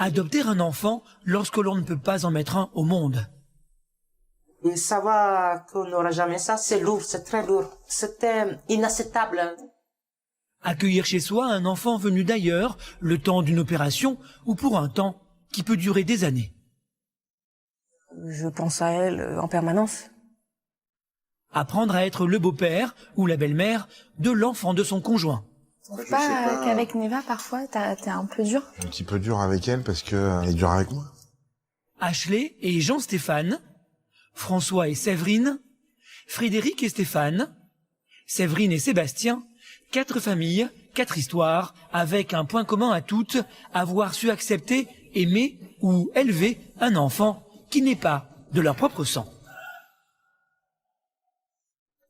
Adopter un enfant lorsque l'on ne peut pas en mettre un au monde. Et savoir qu'on n'aura jamais ça, c'est lourd, c'est très lourd. C'était inacceptable. Accueillir chez soi un enfant venu d'ailleurs, le temps d'une opération ou pour un temps qui peut durer des années. Je pense à elle en permanence. Apprendre à être le beau-père ou la belle-mère de l'enfant de son conjoint. Pas qu'avec Neva, parfois, t'es un peu dur. Un petit peu dur avec elle parce qu'elle est dure avec moi. Ashley et Jean-Stéphane, François et Séverine, Frédéric et Stéphane, Séverine et Sébastien, 4 familles, 4 histoires, avec un point commun à toutes, avoir su accepter, aimer ou élever un enfant qui n'est pas de leur propre sang.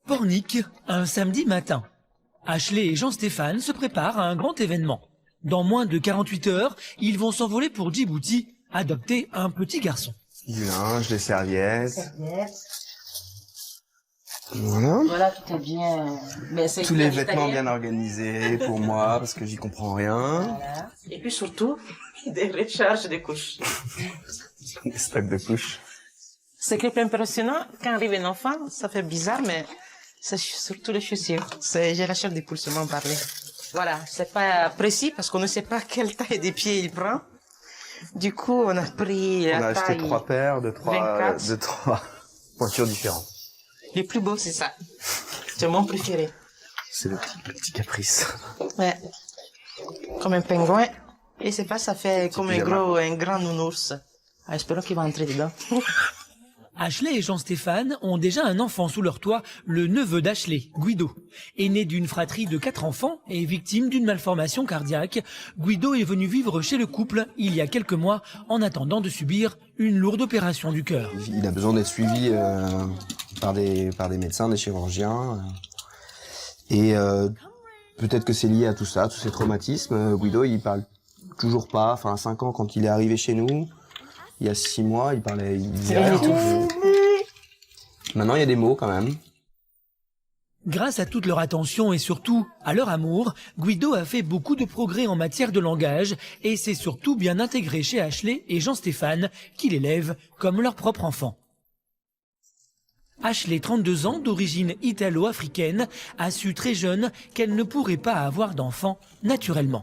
Pornic, un samedi matin. Ashley et Jean-Stéphane se préparent à un grand événement. Dans moins de 48 heures, ils vont s'envoler pour Djibouti, adopter un petit garçon. Du linge, des serviettes. Voilà. Voilà, tout est bien. Mais c'est Tous les vêtements bien organisés pour moi parce que j'y comprends rien. Voilà. Et puis surtout, des recharges de couches. Des stocks de couches. Ce qui est plus impressionnant, quand arrive un enfant, ça fait bizarre, mais c'est surtout les chaussures. J'ai la chair des poules seulement parler. Voilà, c'est pas précis parce qu'on ne sait pas quelle taille des pieds il prend. Du coup, on a pris la taille. On a acheté 3 paires de 3 pointures différentes. Le plus beau, c'est ça. C'est mon préféré. C'est le petit caprice. Ouais. Comme un pingouin. Et c'est pas, ça fait comme pyjama. un grand nounours. Ah, espérons qu'il va entrer dedans. Ashley et Jean-Stéphane ont déjà un enfant sous leur toit, le neveu d'Ashley, Guido. Né d'une fratrie de 4 enfants et victime d'une malformation cardiaque, Guido est venu vivre chez le couple il y a quelques mois en attendant de subir une lourde opération du cœur. Il a besoin d'être suivi par des médecins, des chirurgiens. Et peut-être que c'est lié à tout ça, tous ces traumatismes. Guido, il parle toujours pas. Enfin, à 5 ans, quand il est arrivé chez nous, il y a 6 mois, il disait rien. Maintenant, il y a des mots quand même. Grâce à toute leur attention et surtout à leur amour, Guido a fait beaucoup de progrès en matière de langage et s'est surtout bien intégré chez Ashley et Jean-Stéphane, qui l'élèvent comme leur propre enfant. Ashley, 32 ans, d'origine italo-africaine, a su très jeune qu'elle ne pourrait pas avoir d'enfant naturellement.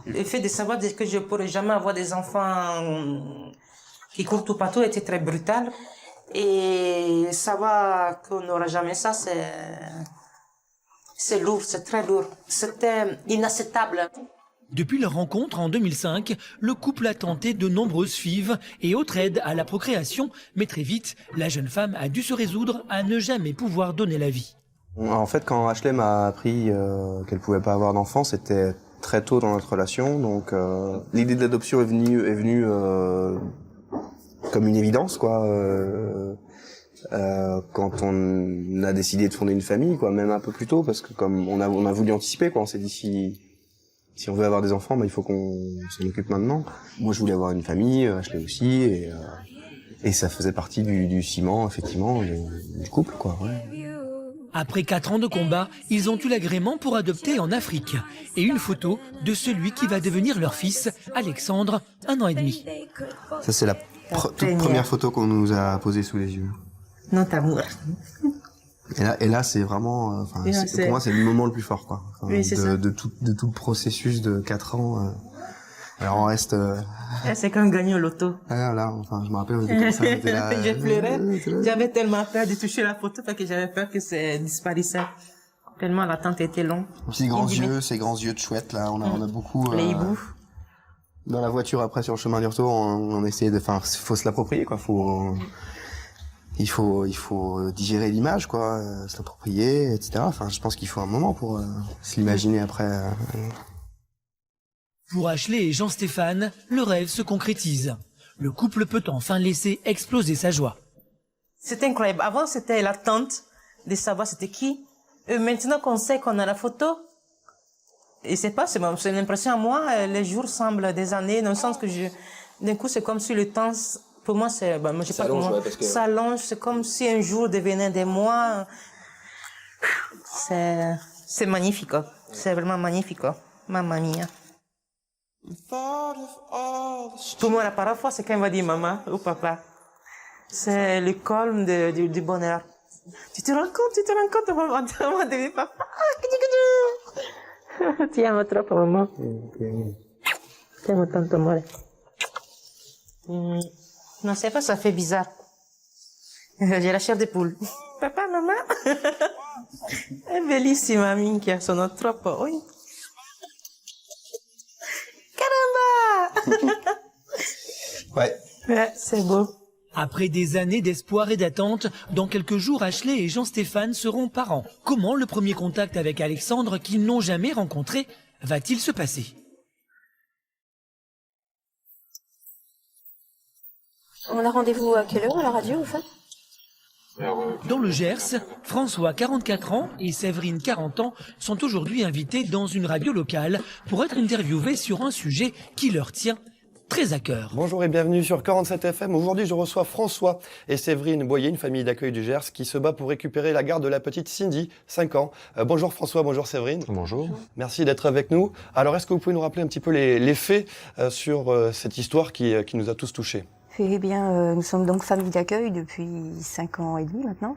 Le fait de savoir que je ne pourrais jamais avoir des enfants qui courent tout partout était très brutal. Et savoir qu'on n'aura jamais ça, c'est lourd, c'est très lourd. C'était inacceptable. Depuis leur rencontre en 2005, le couple a tenté de nombreuses FIV et autres aides à la procréation, mais très vite, la jeune femme a dû se résoudre à ne jamais pouvoir donner la vie. En fait, quand Ashley m'a appris qu'elle pouvait pas avoir d'enfant, c'était très tôt dans notre relation. Donc, l'idée de l'adoption est venue comme une évidence, quoi. Quand on a décidé de fonder une famille, quoi, même un peu plus tôt, parce que comme on a voulu anticiper, quoi, on s'est dit si on veut avoir des enfants, bah, il faut qu'on s'en occupe maintenant. Moi, je voulais avoir une famille, Ashley aussi, et ça faisait partie du ciment, effectivement, du couple, quoi. Ouais. Après 4 ans de combat, ils ont eu l'agrément pour adopter en Afrique et une photo de celui qui va devenir leur fils, Alexandre, 1 an et demi. Ça, c'est la toute première photo qu'on nous a posée sous les yeux. Notre amour. Et là, c'est vraiment, pour moi, c'est le moment le plus fort, quoi. Enfin, oui, de tout le processus de 4 ans. Alors on reste. C'est comme gagner au loto. Là, enfin, je me rappelle, on était comme ça, on était là. Je pleurais. J'avais tellement peur de toucher la photo parce que j'avais peur que ça disparaissait. Tellement l'attente était longue. Ces grands yeux de chouette, là, on a beaucoup. Les hiboux. Dans la voiture, après, sur le chemin du retour, on essayait de, enfin, faut se l'approprier, quoi. Il faut digérer l'image, quoi, se l'approprier, etc. Enfin, je pense qu'il faut un moment pour se l'imaginer après. Pour Ashley et Jean-Stéphane, le rêve se concrétise. Le couple peut enfin laisser exploser sa joie. C'est incroyable. Avant, c'était l'attente de savoir c'était qui. Et maintenant qu'on sait qu'on a la photo, et c'est une impression à moi, les jours semblent des années, dans le sens que d'un coup, c'est comme si le temps, pour moi, c'est, moi, je sais pas comment, s'allonge, c'est comme si un jour devenait des mois. C'est magnifique, c'est vraiment magnifique, mamma mia. Pour moi, la parfois, c'est quand il va dire maman ou papa. C'est le colme du bonheur. Tu te rends compte, maman devient papa. Tu aimes trop, maman. Tu aimes tant, amore. Non, c'est pas, ça fait bizarre. J'ai la chair de poule. Papa, maman. È bellissima, minchia, sono troppo. Oui. Caramba! Ouais. C'est beau. Après des années d'espoir et d'attente, dans quelques jours, Ashley et Jean-Stéphane seront parents. Comment le premier contact avec Alexandre, qu'ils n'ont jamais rencontré, va-t-il se passer? On a rendez-vous à quelle heure à la radio, en fait? Dans le Gers, François, 44 ans, et Séverine, 40 ans, sont aujourd'hui invités dans une radio locale pour être interviewés sur un sujet qui leur tient très à cœur. Bonjour et bienvenue sur 47 FM. Aujourd'hui, je reçois François et Séverine Boyer, une famille d'accueil du Gers qui se bat pour récupérer la garde de la petite Cindy, 5 ans. Bonjour François, bonjour Séverine. Bonjour. Merci d'être avec nous. Alors, est-ce que vous pouvez nous rappeler un petit peu les faits sur cette histoire qui nous a tous touchés? Eh bien, nous sommes donc famille d'accueil depuis 5 ans et demi maintenant.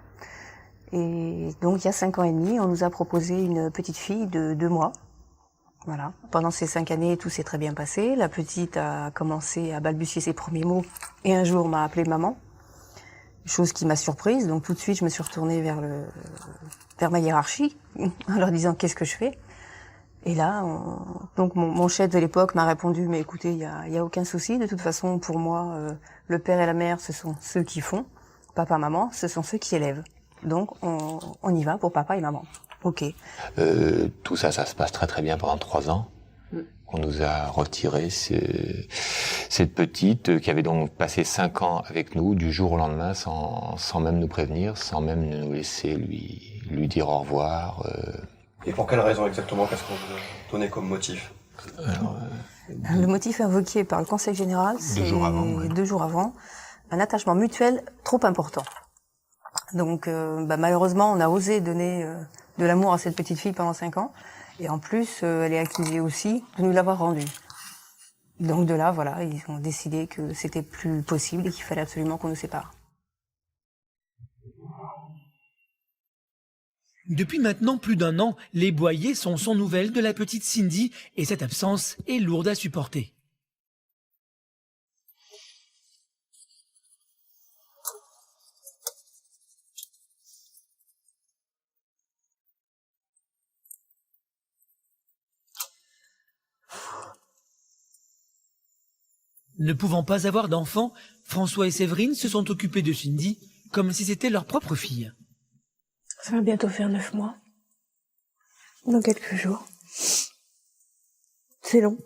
Et donc, il y a 5 ans et demi, on nous a proposé une petite fille de 2 mois. Voilà. Pendant ces 5 années, tout s'est très bien passé. La petite a commencé à balbutier ses premiers mots et un jour m'a appelée maman. Chose qui m'a surprise. Donc, tout de suite, je me suis retournée vers ma hiérarchie en leur disant qu'est-ce que je fais. Et là, donc mon chef de l'époque m'a répondu, mais écoutez, il y a aucun souci. De toute façon, pour moi, le père et la mère, ce sont ceux qui font. Papa, maman, ce sont ceux qui élèvent. Donc, on y va pour papa et maman. Ok. Tout ça se passe très très bien pendant 3 ans. On nous a retiré cette petite qui avait donc passé 5 ans avec nous du jour au lendemain sans même nous prévenir, sans même nous laisser lui dire au revoir. Et pour quelle raison exactement? Qu'est-ce qu'on vous a donné comme motif? Le motif invoqué par le Conseil général, c'est 2 jours avant, un attachement mutuel trop important. Donc, malheureusement, on a osé donner de l'amour à cette petite fille pendant 5 ans, et en plus, elle est accusée aussi de nous l'avoir rendue. Donc de là, voilà, ils ont décidé que c'était plus possible et qu'il fallait absolument qu'on nous sépare. Depuis maintenant plus d'1 an, les Boyer sont sans nouvelles de la petite Cindy et cette absence est lourde à supporter. Ne pouvant pas avoir d'enfants, François et Séverine se sont occupés de Cindy comme si c'était leur propre fille. Ça va bientôt faire 9 mois. Dans quelques jours. C'est long.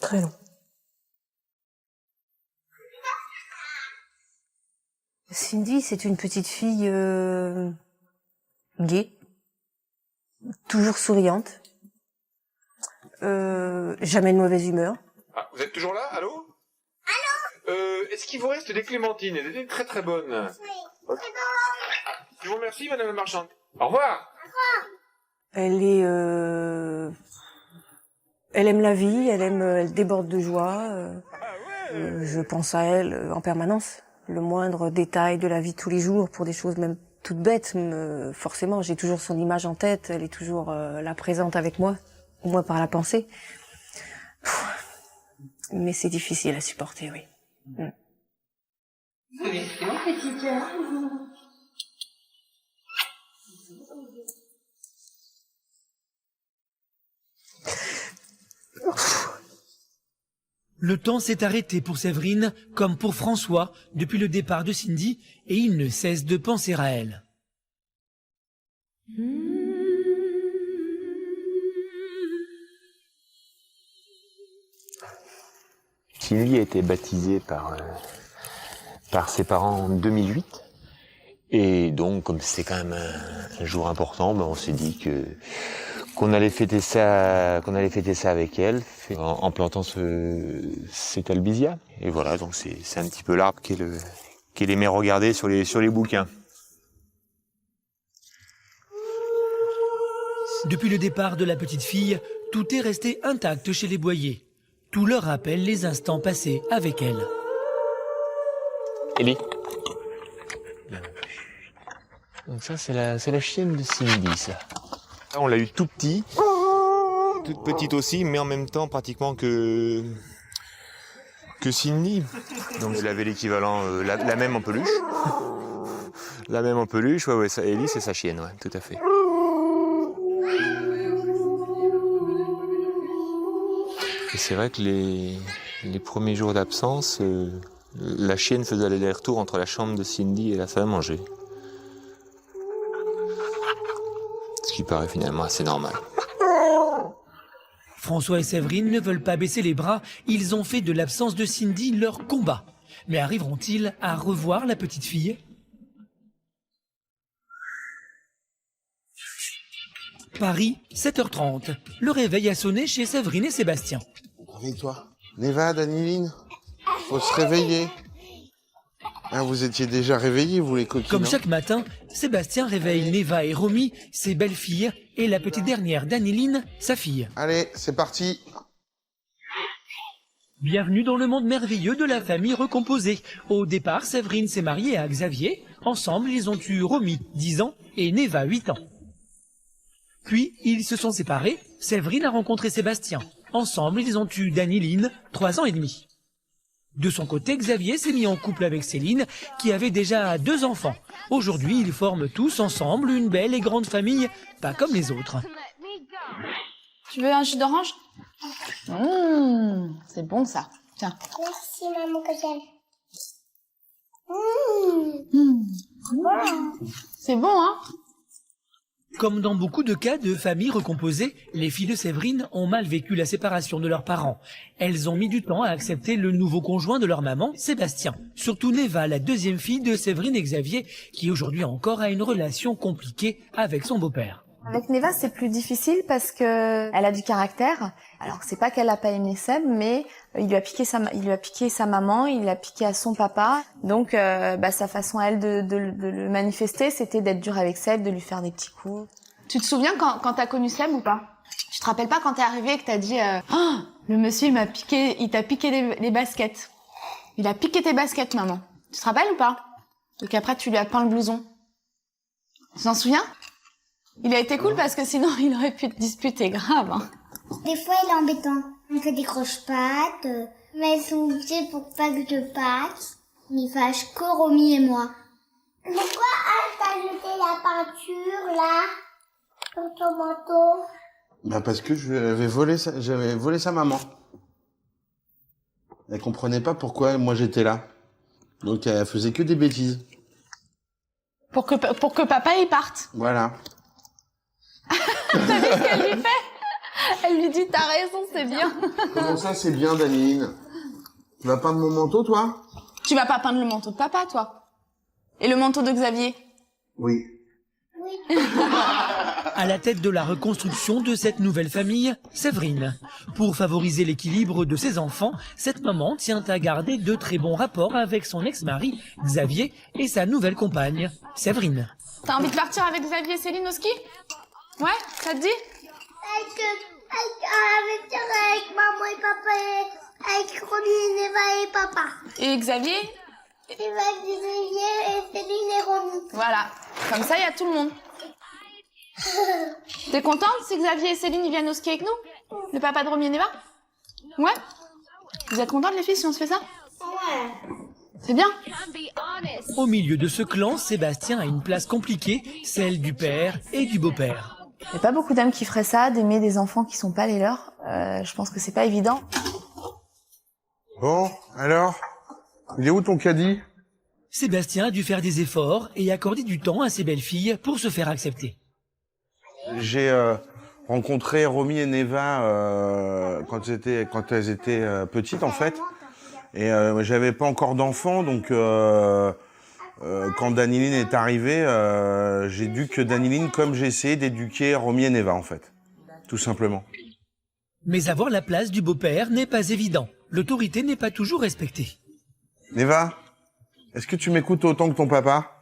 Très long. Cindy, c'est une petite fille gaie, toujours souriante, jamais de mauvaise humeur. Ah, vous êtes toujours là? Allô? Allô? Est-ce qu'il vous reste des clémentines? Elles étaient très très bonnes. Oui. Okay. Je vous remercie, madame la marchande. Au revoir. Elle est, elle aime la vie, elle déborde de joie. Je pense à elle en permanence. Le moindre détail de la vie de tous les jours, pour des choses même toutes bêtes, forcément, j'ai toujours son image en tête. Elle est toujours là présente avec moi, au moins par la pensée. Mais c'est difficile à supporter, oui. Le temps s'est arrêté pour Séverine, comme pour François, depuis le départ de Cindy, et il ne cesse de penser à elle. Cindy a été baptisée par ses parents en 2008. Et donc, comme c'est quand même un jour important, on s'est dit qu'on allait fêter ça avec elle, en plantant cet albizia. Et voilà, donc c'est un petit peu l'arbre qu'elle aimait regarder sur les bouquins. Depuis le départ de la petite fille, tout est resté intact chez les Boyer. Tout leur rappelle les instants passés avec elle. Ellie. Donc ça, c'est la chienne de Cindy, ça. Là, on l'a eu tout petit, toute petite aussi, mais en même temps pratiquement que Cindy. Donc elle avait l'équivalent, la même en peluche. La même en peluche, ouais, ça, Ellie, c'est sa chienne, ouais, tout à fait. Et c'est vrai que les premiers jours d'absence, la chienne faisait l'aller-retour entre la chambre de Cindy et la salle à manger. Ce qui paraît finalement assez normal. François et Séverine ne veulent pas baisser les bras, ils ont fait de l'absence de Cindy leur combat. Mais arriveront-ils à revoir la petite fille? Paris, 7h30. Le réveil a sonné chez Séverine et Sébastien. Réveille-toi. Neva, Daniline, faut se réveiller. Hein, vous étiez déjà réveillés, vous les coquins. Comme chaque matin, Sébastien réveille Neva et Romy, ses belles-filles, et la petite dernière, Daniline, sa fille. Allez, c'est parti. Bienvenue dans le monde merveilleux de la famille recomposée. Au départ, Séverine s'est mariée à Xavier. Ensemble, ils ont eu Romy, 10 ans, et Neva, 8 ans. Puis, ils se sont séparés. Séverine a rencontré Sébastien. Ensemble, ils ont eu Daniline, 3 ans et demi. De son côté, Xavier s'est mis en couple avec Céline, qui avait déjà 2 enfants. Aujourd'hui, ils forment tous ensemble une belle et grande famille, pas comme les autres. Tu veux un jus d'orange? C'est bon ça. Tiens. Merci maman que j'aime. C'est bon, hein? Comme dans beaucoup de cas de familles recomposées, les filles de Séverine ont mal vécu la séparation de leurs parents. Elles ont mis du temps à accepter le nouveau conjoint de leur maman, Sébastien. Surtout Neva, la deuxième fille de Séverine et Xavier, qui aujourd'hui encore a une relation compliquée avec son beau-père. Avec Neva, c'est plus difficile parce que elle a du caractère. Alors c'est pas qu'elle a pas aimé Seb, mais il lui a piqué sa maman, il l'a piqué à son papa. Donc sa façon à elle de le manifester, c'était d'être dure avec Seb, de lui faire des petits coups. Tu te souviens quand t'as connu Seb ou pas? Tu te rappelles pas quand t'es arrivé et que t'as dit oh, le monsieur il t'a piqué les baskets. Il a piqué tes baskets, maman. Tu te rappelles ou pas? Donc après tu lui as peint le blouson. Tu t'en souviens? Il a été cool parce que sinon il aurait pu te disputer grave. Hein. Des fois il est embêtant. On fait des croche-pattes, mais elles sont obligées pour pas que je passe. Il fâche que Romy et moi. Pourquoi t'as jeté la peinture là sur ton manteau? Bah parce que j'avais volé sa maman. Elle comprenait pas pourquoi moi j'étais là. Donc elle faisait que des bêtises. Pour que papa y parte. Voilà. T'as vu ce qu'elle lui fait? Elle lui dit t'as raison, c'est bien. Comment ça c'est bien, Daniline? Tu vas peindre mon manteau, toi? Tu vas pas peindre le manteau de papa, toi? Et le manteau de Xavier? Oui. Oui. À la tête de la reconstruction de cette nouvelle famille, Séverine. Pour favoriser l'équilibre de ses enfants, cette maman tient à garder de très bons rapports avec son ex-mari, Xavier, et sa nouvelle compagne, Séverine. T'as envie de partir avec Xavier et Céline au ski? Ouais, ça te dit? Avec maman et papa, avec Romy, Neva et papa. Et Xavier? Neva, Xavier et Céline et Romy. Voilà, comme ça il y a tout le monde. T'es contente si Xavier et Céline ils viennent au ski avec nous? Le papa de Romy et Neva? Ouais? Vous êtes contentes les filles si on se fait ça? Ouais. C'est bien. Au milieu de ce clan, Sébastien a une place compliquée, celle du père et du beau-père. Il n'y a pas beaucoup d'hommes qui feraient ça, d'aimer des enfants qui sont pas les leurs. Je pense que c'est pas évident. Bon, alors? Il est où ton caddie? Sébastien a dû faire des efforts et accorder du temps à ses belles-filles pour se faire accepter. J'ai rencontré Romy et Neva quand elles étaient petites en fait. Et j'avais pas encore d'enfants, donc quand Daniline est arrivée, j'éduque Daniline comme j'ai essayé d'éduquer Romy et Neva en fait, tout simplement. Mais avoir la place du beau-père n'est pas évident. L'autorité n'est pas toujours respectée. Neva, est-ce que tu m'écoutes autant que ton papa?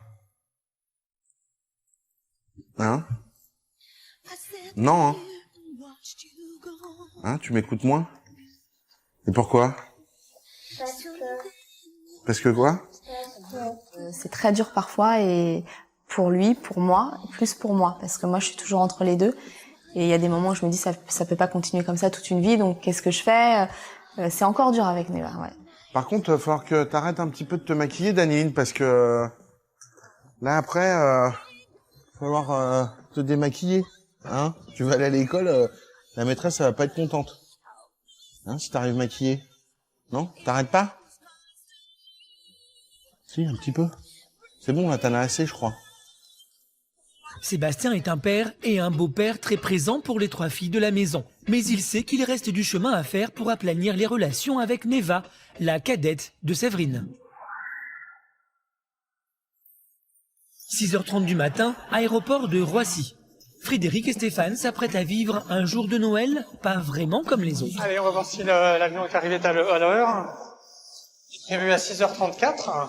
Hein? Non, hein? Hein, tu m'écoutes moins? Et pourquoi? Parce que quoi? C'est très dur parfois et pour lui, pour moi, plus pour moi, parce que moi je suis toujours entre les deux. Et il y a des moments où je me dis ça peut pas continuer comme ça toute une vie, donc qu'est-ce que je fais? C'est encore dur avec Neva, ouais. Par contre, il va falloir que t'arrêtes un petit peu de te maquiller, Daniline, parce que là après, va falloir te démaquiller, hein. Tu vas aller à l'école, la maîtresse elle va pas être contente, hein, si t'arrives maquillée. Non, t'arrêtes pas? Si, un petit peu. C'est bon, là, t'en as assez, je crois. Sébastien est un père et un beau-père très présent pour les 3 filles de la maison. Mais il sait qu'il reste du chemin à faire pour aplanir les relations avec Neva, la cadette de Séverine. 6h30 du matin, aéroport de Roissy. Frédéric et Stéphane s'apprêtent à vivre un jour de Noël pas vraiment comme les autres. Allez, on va voir si l'avion est arrivé à l'heure. Prévu à 6h34.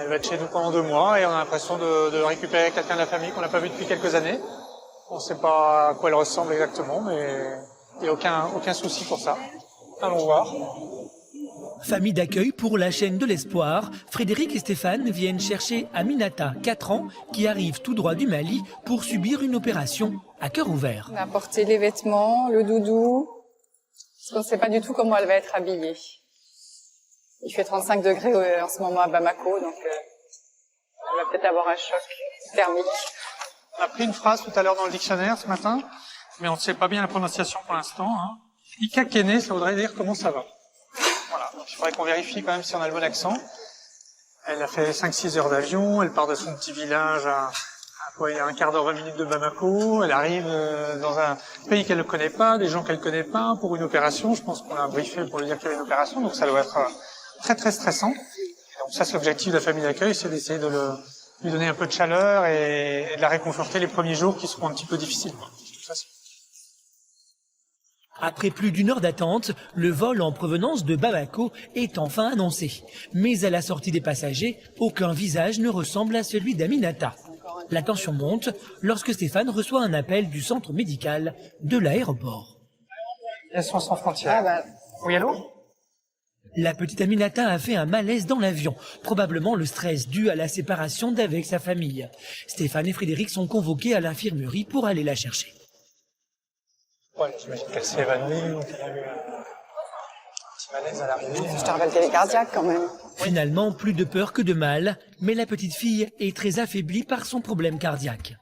Elle va être chez nous pendant 2 mois et on a l'impression de récupérer quelqu'un de la famille qu'on n'a pas vu depuis quelques années. On ne sait pas à quoi elle ressemble exactement, mais il n'y a aucun souci pour ça. Allons voir. Famille d'accueil pour la chaîne de l'espoir, Frédéric et Stéphane viennent chercher Aminata, 4 ans, qui arrive tout droit du Mali pour subir une opération à cœur ouvert. On a apporté les vêtements, le doudou, parce qu'on ne sait pas du tout comment elle va être habillée. Il fait 35 degrés en ce moment à Bamako, donc elle va peut-être avoir un choc thermique. On a pris une phrase tout à l'heure dans le dictionnaire ce matin, mais on ne sait pas bien la prononciation pour l'instant. Hein. Ikakene, ça voudrait dire comment ça va. Voilà, donc il faudrait qu'on vérifie quand même si on a le bon accent. Elle a fait 5-6 heures d'avion, elle part de son petit village à un quart d'heure, 20 minutes de Bamako. Elle arrive dans un pays qu'elle ne connaît pas, des gens qu'elle ne connaît pas, pour une opération. Je pense qu'on l'a briefé pour lui dire qu'il y avait une opération, donc ça doit être très très stressant. Et donc ça, c'est l'objectif de la famille d'accueil, c'est d'essayer de lui donner un peu de chaleur et de la réconforter les premiers jours qui seront un petit peu difficiles. Après plus d'1 heure d'attente, le vol en provenance de Bamako est enfin annoncé. Mais à la sortie des passagers, aucun visage ne ressemble à celui d'Aminata. La tension monte lorsque Stéphane reçoit un appel du centre médical de l'aéroport. SOS sans frontières. Oui, allô? La petite Aminata a fait un malaise dans l'avion, probablement le stress dû à la séparation d'avec sa famille. Stéphane et Frédéric sont convoqués à l'infirmerie pour aller la chercher. Ouais, j'imagine qu'elle s'est évanouie, donc elle a eu un petit malaise à l'arrivée. Je te rappelle qu'elle est cardiaque quand même. Finalement, plus de peur que de mal, mais la petite fille est très affaiblie par son problème cardiaque.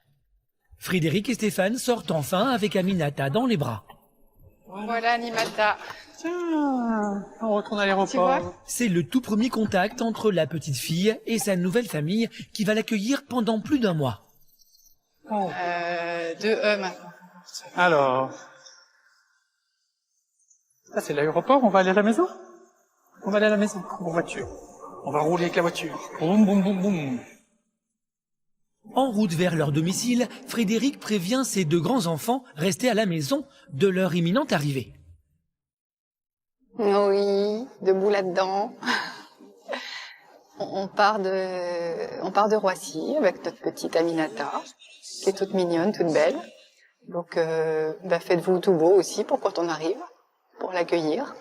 Frédéric et Stéphane sortent enfin avec Aminata dans les bras. Voilà Animata. Tiens, on retourne à l'aéroport. C'est le tout premier contact entre la petite fille et sa nouvelle famille qui va l'accueillir pendant plus d'1 mois. Maintenant. Alors, ça c'est l'aéroport, on va aller à la maison? On va aller à la maison, en voiture. On va rouler avec la voiture. Boum, boum, boum, boum. En route vers leur domicile, Frédéric prévient ses 2 grands-enfants restés à la maison de leur imminente arrivée. Oui, debout là-dedans. On part de Roissy avec notre petite Aminata, qui est toute mignonne, toute belle. Donc, faites-vous tout beau aussi pour quand on arrive, pour l'accueillir.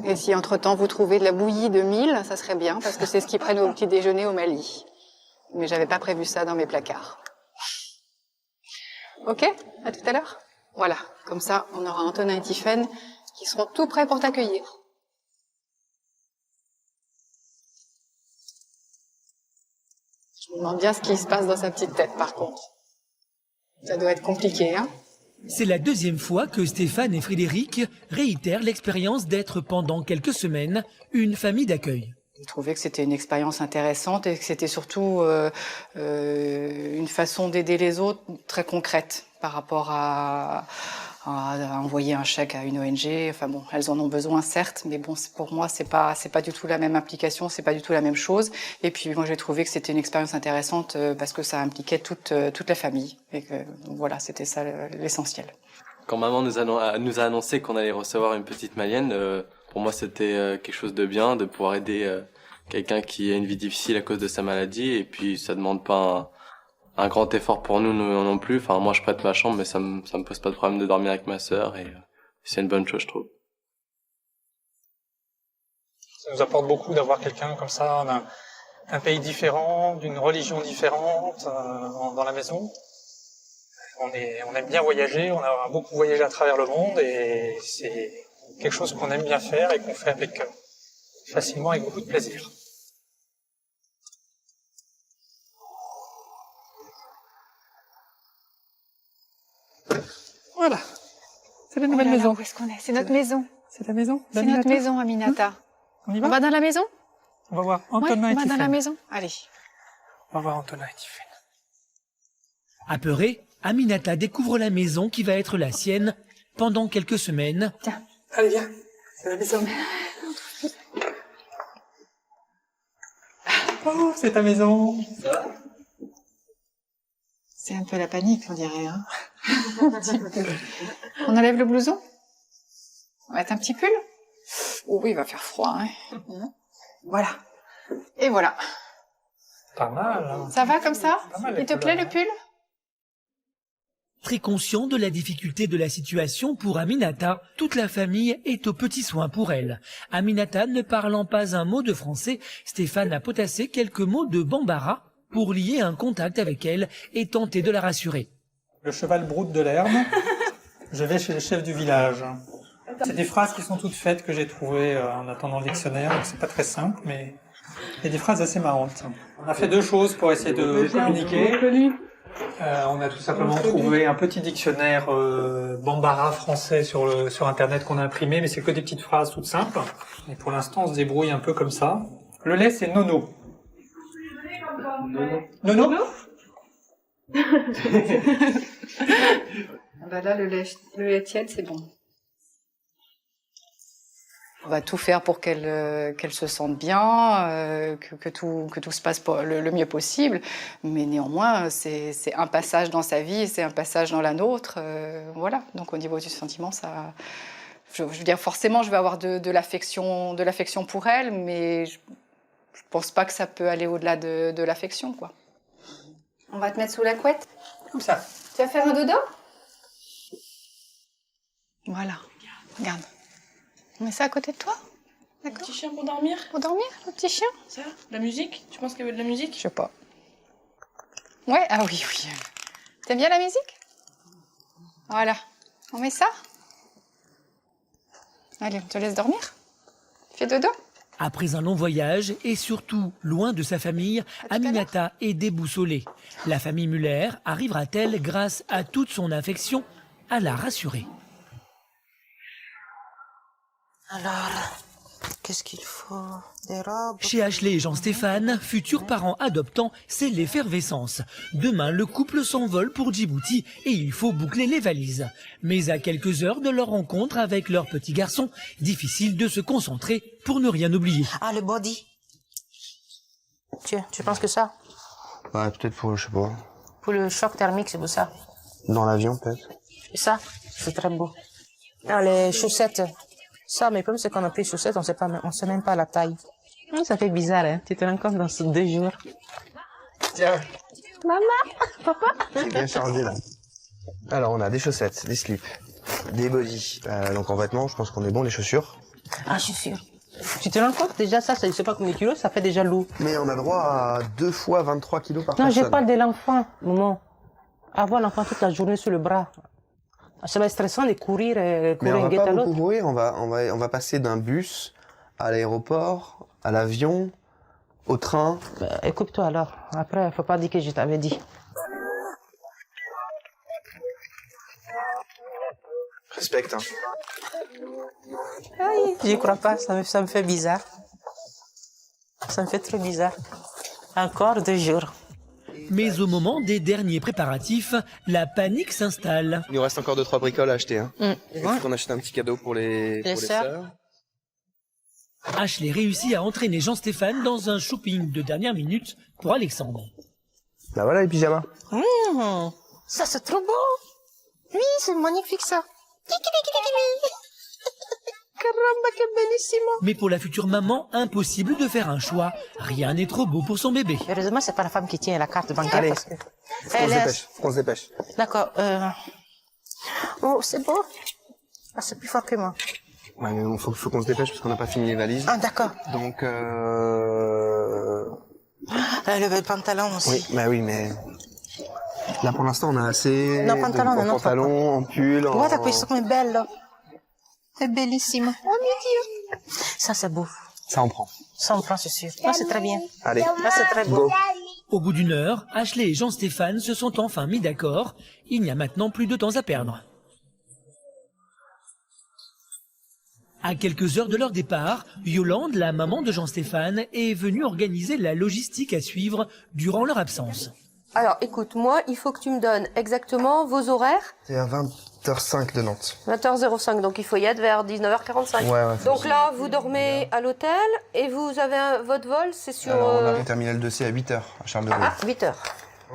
Et si entre-temps vous trouvez de la bouillie de mil, ça serait bien, parce que c'est ce qu'ils prennent au petit déjeuner au Mali. Mais j'avais pas prévu ça dans mes placards. Ok, à tout à l'heure. Voilà, comme ça, on aura Antonin et Tiffaine qui seront tout prêts pour t'accueillir. Je me demande bien ce qui se passe dans sa petite tête, par contre. Ça doit être compliqué, hein? C'est la 2e fois que Stéphane et Frédéric réitèrent l'expérience d'être pendant quelques semaines une famille d'accueil. J'ai trouvé que c'était une expérience intéressante et que c'était surtout une façon d'aider les autres très concrète par rapport à envoyer un chèque à une ONG. Enfin bon, elles en ont besoin certes, mais bon, pour moi c'est pas du tout la même implication, c'est pas du tout la même chose. Et puis moi j'ai trouvé que c'était une expérience intéressante parce que ça impliquait toute la famille. Et que donc voilà, c'était ça l'essentiel. Quand maman nous a annoncé qu'on allait recevoir une petite Malienne, pour moi c'était quelque chose de bien de pouvoir aider quelqu'un qui a une vie difficile à cause de sa maladie. Et puis ça demande pas un grand effort pour nous non plus. Enfin, moi, je prête ma chambre, mais ça me pose pas de problème de dormir avec ma sœur et c'est une bonne chose, je trouve. Ça nous apporte beaucoup d'avoir quelqu'un comme ça, d'un pays différent, d'une religion différente, dans la maison. On aime bien voyager, on a beaucoup voyagé à travers le monde et c'est quelque chose qu'on aime bien faire et qu'on fait avec facilement avec beaucoup de plaisir. Voilà, c'est la nouvelle maison. Où est-ce qu'on est? C'est notre maison. C'est la maison C'est notre maison, Aminata. On y va? On va dans la maison? On va voir Antonin et on va dans la Tiffaine. maison. Allez. On va voir Antonin et Tiffaine. Apeurée, Aminata découvre la maison qui va être la sienne pendant quelques semaines. Tiens. Allez, viens. C'est la maison. Oh, c'est ta maison. Ça va? C'est un peu la panique, on dirait. Hein. On enlève le blouson? On va mettre un petit pull? Oh oui, il va faire froid. Hein. Voilà. Et voilà. Pas mal. Hein. Ça va comme ça? Il te plaît le pull? Très conscient de la difficulté de la situation pour Aminata, toute la famille est aux petits soins pour elle. Aminata ne parlant pas un mot de français, Stéphane a potassé quelques mots de bambara pour lier un contact avec elle et tenter de la rassurer. Le cheval broute de l'herbe. Je vais chez le chef du village. C'est des phrases qui sont toutes faites que j'ai trouvées en attendant le dictionnaire, donc c'est pas très simple, mais il y a des phrases assez marrantes. On a fait deux choses pour essayer de communiquer. On a tout simplement trouvé un petit dictionnaire bambara français sur Internet qu'on a imprimé, mais c'est que des petites phrases toutes simples. Et pour l'instant, on se débrouille un peu comme ça. Le lait, c'est nono. Nono? Bah là, le lait tiède, c'est bon. On va tout faire pour qu'elle se sente bien, que tout se passe le mieux possible. Mais néanmoins, c'est un passage dans sa vie, c'est un passage dans la nôtre. Voilà. Donc au niveau du sentiment, ça, je veux dire, forcément, je vais avoir de l'affection pour elle, mais je pense pas que ça peut aller au-delà de l'affection, quoi. On va te mettre sous la couette. Comme ça. Tu vas faire un dodo? Voilà. Regarde. On met ça à côté de toi? D'accord. Petit chien pour dormir? Pour dormir, le petit chien? Ça? La musique? Tu penses qu'elle veut de la musique? Je sais pas. Ouais, ah oui, oui. T'aimes bien la musique? Voilà. On met ça? Allez, on te laisse dormir? Fais dodo? Après un long voyage et surtout loin de sa famille, Aminata est déboussolée. La famille Muller arrivera-t-elle, grâce à toute son affection, à la rassurer? Alors, qu'est-ce qu'il faut? Des robes? Chez Ashley et Jean-Stéphane, futurs parents adoptants, c'est l'effervescence. Demain, le couple s'envole pour Djibouti et il faut boucler les valises. Mais à quelques heures de leur rencontre avec leur petit garçon, difficile de se concentrer pour ne rien oublier. Ah, le body. Tu penses que ça? Ouais, peut-être pour, je sais pas. Pour le choc thermique, c'est pour ça. Dans l'avion, peut-être. Et ça, c'est très beau. Ah, les chaussettes. Ça, mais le problème, c'est qu'on a pris les chaussettes, on sait même pas la taille. Ça fait bizarre, hein. Tu te rends compte dans ces 2 jours. Tiens. Maman, papa. C'est bien chargé, là. Alors, on a des chaussettes, des slips, des bodys. Donc, en vêtements, je pense qu'on est bon, les chaussures. Ah, je suis sûre. Tu te rends compte, déjà, ça, je sais pas combien de kilos, ça fait déjà lourd. Mais on a droit à 2 fois 23 kilos par Non, personne. je parle de l'enfant, maman. Avoir l'enfant toute la journée sur le bras. Ça va être stressant de courir Mais un on va guet pas à beaucoup l'autre. courir, on va passer d'un bus à l'aéroport, à l'avion, au train. Bah, écoute-toi alors. Après, faut pas dire que je t'avais dit. Respecte, hein. Aïe, j'y crois pas, ça me fait bizarre. Ça me fait très bizarre. Encore 2 jours. Mais au moment des derniers préparatifs, la panique s'installe. Il nous reste encore 2-3 bricoles à acheter, hein. Il faut qu'on achète un petit cadeau pour les sœurs. Ashley réussit à entraîner Jean-Stéphane dans un shopping de dernière minute pour Alexandre. Bah voilà les pyjamas. Ça, c'est trop beau. Oui, c'est magnifique, ça. Caramba, que bellissimo. Mais pour la future maman, impossible de faire un choix. Rien n'est trop beau pour son bébé. Heureusement, c'est pas la femme qui tient la carte bancaire. Allez, parce que... on se dépêche. D'accord. Oh, c'est beau. Ah, c'est plus fort que moi. Ouais, mais faut qu'on se dépêche parce qu'on n'a pas fini les valises. Ah, d'accord. Donc, Le pantalon aussi. Oui, bah oui, mais... Là, pour l'instant, on a assez... No, pantalone, en no, pantalon, en pull, en... Guarda questo come è bello. È bellissimo. Oh mio Dio. Ça, c'est beau. Ça, on prend. Ça, on prend, c'est sûr. Là, c'est très bien. Allez. Là, c'est très beau. Go. Au bout d'une heure, Ashley et Jean-Stéphane se sont enfin mis d'accord. Il n'y a maintenant plus de temps à perdre. À quelques heures de leur départ, Yolande, la maman de Jean-Stéphane, est venue organiser la logistique à suivre durant leur absence. Alors, écoute, moi, il faut que tu me donnes exactement vos horaires. C'est à 20h05 de Nantes. 20h05, donc il faut y être vers 19h45. Ouais. Donc là, vous dormez à l'hôtel et vous avez votre vol, c'est sur... Alors, on arrive au terminal 2C à 8h, à Charles de Gaulle. Ah, 8h.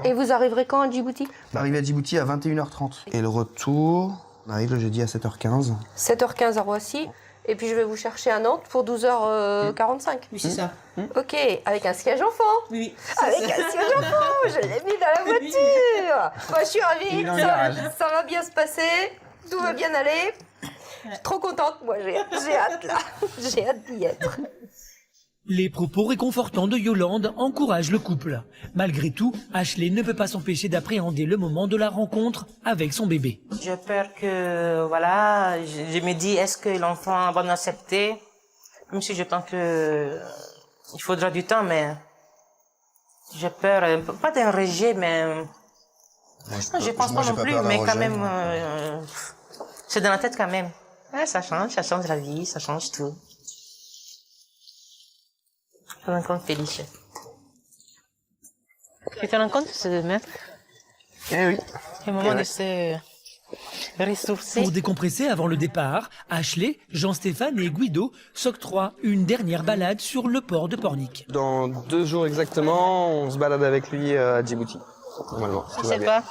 Et vous arriverez quand à Djibouti? On arrive à Djibouti à 21h30. Et le retour, on arrive le jeudi à 7h15. 7h15 à Roissy. Et puis je vais vous chercher à Nantes pour 12h45. Oui, c'est ça. Ok, avec un siège enfant. Oui. Avec un siège enfant, je l'ai mis dans la voiture. Moi, je suis ravie, ça va bien se passer, tout va bien aller. Je suis trop contente, moi, j'ai hâte là. J'ai hâte d'y être. Les propos réconfortants de Yolande encouragent le couple. Malgré tout, Ashley ne peut pas s'empêcher d'appréhender le moment de la rencontre avec son bébé. J'ai peur que, voilà, je me dis, est-ce que l'enfant va m'accepter? Même si je pense que il faudra du temps, mais j'ai peur, pas d'un rejet, mais je pense pas non plus, mais quand même, c'est dans la tête quand même. Ouais, ça change la vie, ça change tout. Je te rends compte, Félix. Tu te rends compte, ce mec? Eh oui. C'est le moment de se ressourcer. Pour décompresser avant le départ, Ashley, Jean-Stéphane et Guido s'octroient une dernière balade sur le port de Pornic. Dans 2 jours exactement, on se balade avec lui à Djibouti. Normalement, Je sais pas.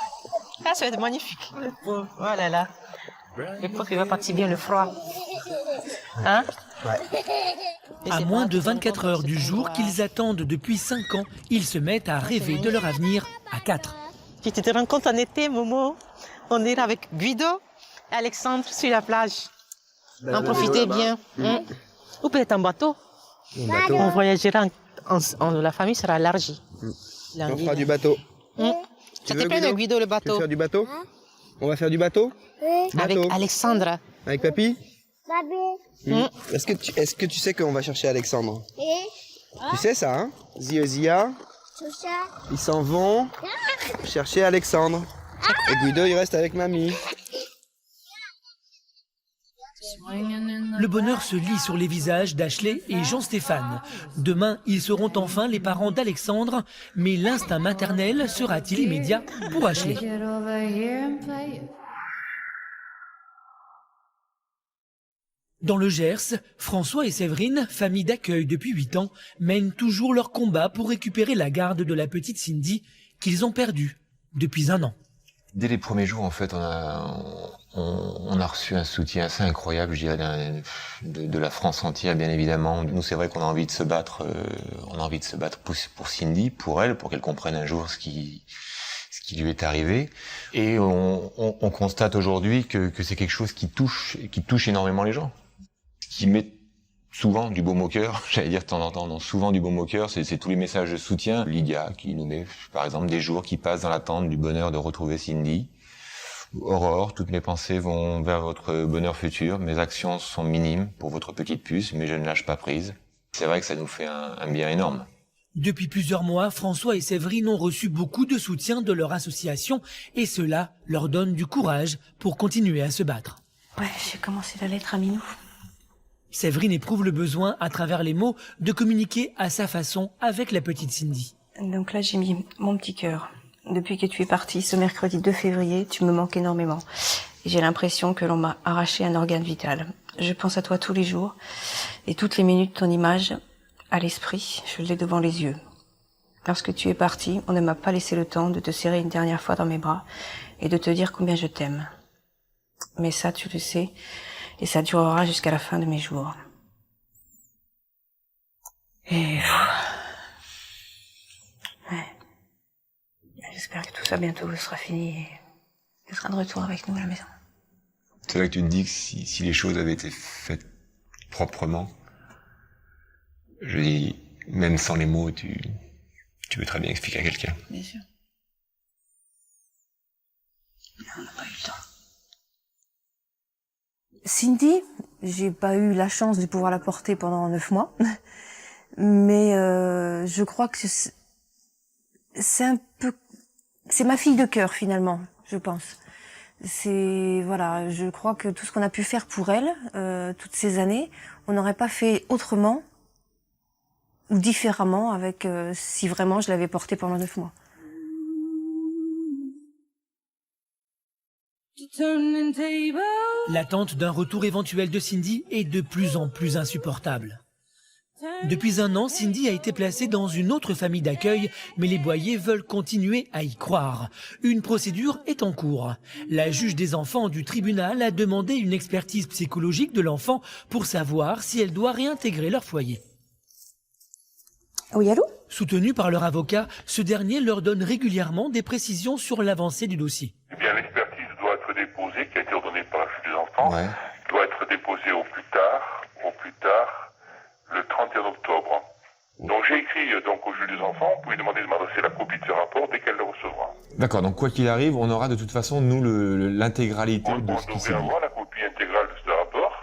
Ah, ça va être magnifique. Oh là là. Je crois qu'il va partir bien le froid. Hein? Ouais. À moins de 24 heures du jour qu'ils attendent depuis 5 ans, ils se mettent à rêver de leur avenir à 4. Tu te rends compte en été, Momo? On est avec Guido et Alexandre sur la plage. En profitez bien. Ou peut-être en bateau. On voyagera, la famille sera élargie. On fera du bateau. C'était plein de Guido, le bateau. Tu veux faire du bateau? On va faire du bateau? Avec Alexandre. Avec papy? Babi. Est-ce que tu sais qu'on va chercher Alexandre? Tu sais ça, hein? Zia, ils s'en vont chercher Alexandre. Et Guido, il reste avec mamie. Le bonheur se lit sur les visages d'Ashley et Jean-Stéphane. Demain, ils seront enfin les parents d'Alexandre, mais l'instinct maternel sera-t-il immédiat pour Ashley? Dans le Gers, François et Séverine, famille d'accueil depuis 8 ans, mènent toujours leur combat pour récupérer la garde de la petite Cindy qu'ils ont perdue depuis 1 an. Dès les premiers jours, en fait, on a reçu un soutien assez incroyable, je dirais, de la France entière, bien évidemment. Nous, c'est vrai qu'on a envie de se battre, pour Cindy, pour elle, pour qu'elle comprenne un jour ce qui lui est arrivé. Et on constate aujourd'hui que c'est quelque chose qui touche énormément les gens, qui met souvent du baume au cœur, j'allais dire de temps en temps, non, souvent du baume au cœur, c'est tous les messages de soutien. Lydia qui nous met, par exemple, des jours qui passent dans l'attente du bonheur de retrouver Cindy. Aurore, toutes mes pensées vont vers votre bonheur futur, mes actions sont minimes pour votre petite puce, mais je ne lâche pas prise. C'est vrai que ça nous fait un bien énorme. Depuis plusieurs mois, François et Séverine ont reçu beaucoup de soutien de leur association et cela leur donne du courage pour continuer à se battre. Ouais, j'ai commencé la lettre à Minou. Séverine éprouve le besoin, à travers les mots, de communiquer à sa façon avec la petite Cindy. Donc là, j'ai mis mon petit cœur. Depuis que tu es parti, ce mercredi 2 février, tu me manques énormément. Et j'ai l'impression que l'on m'a arraché un organe vital. Je pense à toi tous les jours. Et toutes les minutes, ton image, à l'esprit, je l'ai devant les yeux. Lorsque tu es parti, on ne m'a pas laissé le temps de te serrer une dernière fois dans mes bras et de te dire combien je t'aime. Mais ça, tu le sais, et ça durera jusqu'à la fin de mes jours. Et... ouais. J'espère que tout ça bientôt sera fini et tu seras de retour avec nous à la maison. C'est là que tu te dis que si les choses avaient été faites proprement. Je dis, même sans les mots, tu peux très bien expliquer à quelqu'un. Bien sûr. On n'a pas eu le temps. Cindy, j'ai pas eu la chance de pouvoir la porter pendant 9 mois, mais je crois que c'est un peu, c'est ma fille de cœur finalement, je pense. Voilà, je crois que tout ce qu'on a pu faire pour elle toutes ces années, on n'aurait pas fait autrement ou différemment avec si vraiment je l'avais portée pendant 9 mois. L'attente d'un retour éventuel de Cindy est de plus en plus insupportable. Depuis 1 an, Cindy a été placée dans une autre famille d'accueil, mais les Boyer veulent continuer à y croire. Une procédure est en cours. La juge des enfants du tribunal a demandé une expertise psychologique de l'enfant pour savoir si elle doit réintégrer leur foyer. Oui, allô ? Soutenu par leur avocat, ce dernier leur donne régulièrement des précisions sur l'avancée du dossier. Eh bien, l'expertise doit être déposée, qui a été ordonnée par la juge des enfants, doit être déposée au plus tard, le 31 octobre. Donc j'ai écrit au juge des enfants pour lui demander de m'adresser la copie de ce rapport dès qu'elle le recevra. D'accord, donc quoi qu'il arrive, on aura de toute façon, nous, l'intégralité de ce qui s'est dit. On devrait avoir la copie intégrale de ce rapport,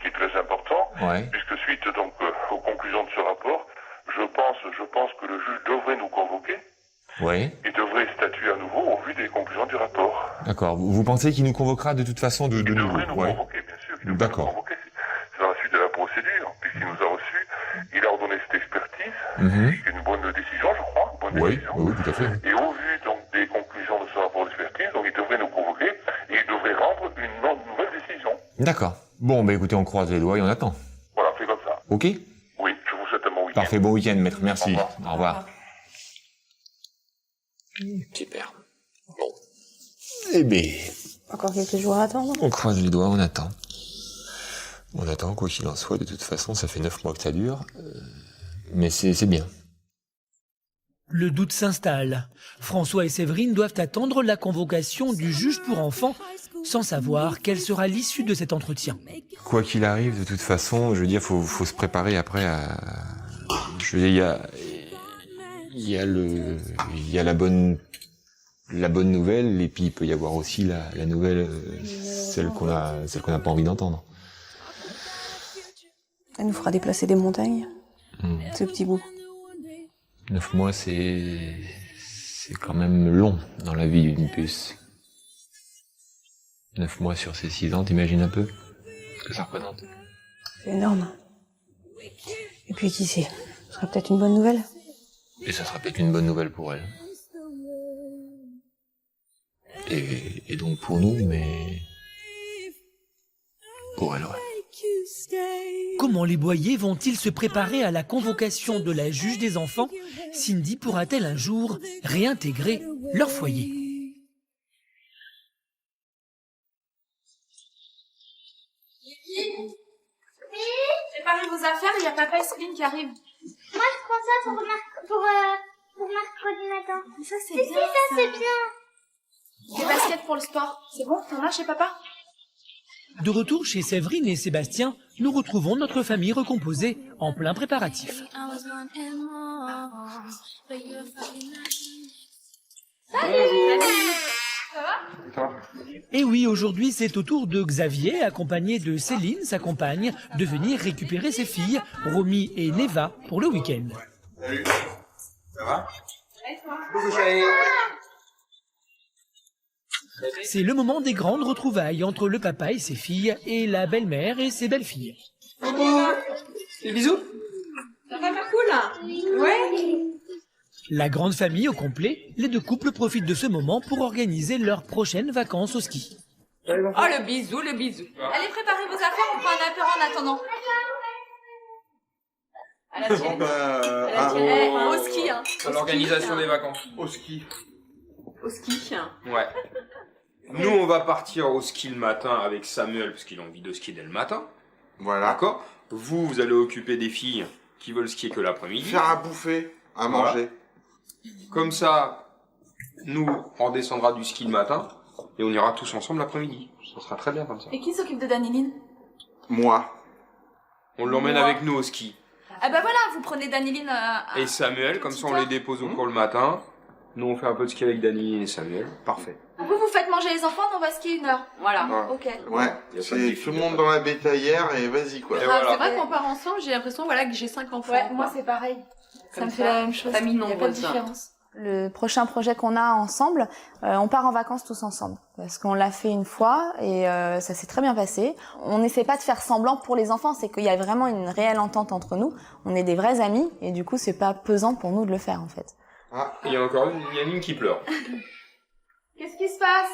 qui est très important, puisque suite aux conclusions de ce rapport, je pense que le juge devrait nous convoquer et devrait statuer à nouveau au vu des conclusions du rapport. D'accord, vous pensez qu'il nous convoquera de toute façon de nouveau? Il devrait nous convoquer, bien sûr. Il devrait nous convoquer. C'est dans la suite de la procédure, puisqu'il nous a reçus, il a ordonné cette expertise, qui est une bonne décision, je crois. Oui, tout à fait. Et au vu des conclusions de ce rapport d'expertise, il devrait nous convoquer et il devrait rendre une nouvelle décision. D'accord. Bon, écoutez, on croise les doigts et on attend. Voilà, fait comme ça. Ok? Oui, je vous souhaite un bon week-end. Parfait, bon week-end, maître. Merci. Au revoir. Super. Bon. Eh bien... Encore quelques jours à attendre. On croise les doigts, on attend. On attend, quoi qu'il en soit. De toute façon, ça fait 9 mois que ça dure. Mais c'est bien. Le doute s'installe. François et Séverine doivent attendre la convocation du juge pour enfants sans savoir quelle sera l'issue de cet entretien. Quoi qu'il arrive, de toute façon, je veux dire, faut se préparer après à... Je veux dire, il y a la bonne nouvelle, et puis il peut y avoir aussi la nouvelle, celle qu'on n'a pas envie d'entendre. Elle nous fera déplacer des montagnes, ce petit bout. 9 mois, c'est quand même long dans la vie d'une puce. 9 mois sur ces 6 ans, t'imagines un peu ce que ça représente? C'est énorme. Et puis qui sait, ce sera peut-être une bonne nouvelle. Et ça sera peut-être une bonne nouvelle pour elle. Et donc pour nous, mais... pour elle, Comment les Boyer vont-ils se préparer à la convocation de la juge des enfants? Cindy pourra-t-elle un jour réintégrer leur foyer? Préparez vos affaires, il y a papa et Céline qui arrivent. Moi, je prends ça pour mercredi matin. Ça, c'est bien. Ça, c'est bien. Des baskets pour le sport. C'est bon, t'en as chez papa? De retour chez Séverine et Sébastien, nous retrouvons notre famille recomposée en plein préparatif. Salut! Ça va? Et oui, aujourd'hui, c'est au tour de Xavier, accompagné de Céline, sa compagne, de venir récupérer ses filles, Romy et Neva, pour le week-end. Salut. Ça va? C'est le moment des grandes retrouvailles entre le papa et ses filles et la belle-mère et ses belles-filles. Des bisous? Ça va pas cool? Ouais? La grande famille au complet, les deux couples profitent de ce moment pour organiser leurs prochaines vacances au ski. Oh, le bisou, le bisou. Allez, préparez vos affaires, on prend un apéro en attendant. À la tienne. À la tienne. Au ski, hein. À l'organisation des vacances. Au ski. Au ski. Ouais. Nous, on va partir au ski le matin avec Samuel, parce qu'il a envie de skier dès le matin. Voilà. D'accord? Vous allez occuper des filles qui veulent skier que l'après-midi. Faire à bouffer, à manger. Comme ça, nous, on descendra du ski le matin, et on ira tous ensemble l'après-midi. Ça sera très bien comme ça. Et qui s'occupe de Daniline? Moi. On l'emmène avec nous au ski. Ah bah voilà, vous prenez Daniline Et Samuel, comme ça on les dépose au cours le matin. Nous on fait un peu de ski avec Daniline et Samuel. Parfait. Vous faites manger les enfants, on va skier 1 heure. Voilà, ok. Ouais, c'est tout le monde dans la bétaillère et vas-y quoi. C'est vrai qu'on part ensemble, j'ai l'impression voilà, que j'ai 5 enfants. Ouais, moi c'est pareil. Ça me fait la même chose. Il n'y a pas de différence. Le prochain projet qu'on a ensemble, on part en vacances tous ensemble. Parce qu'on l'a fait une fois et ça s'est très bien passé. On n'essaie pas de faire semblant pour les enfants, c'est qu'il y a vraiment une réelle entente entre nous. On est des vrais amis et du coup c'est pas pesant pour nous de le faire en fait. Ah, il y a encore une Yannick qui pleure. Qu'est-ce qui se passe?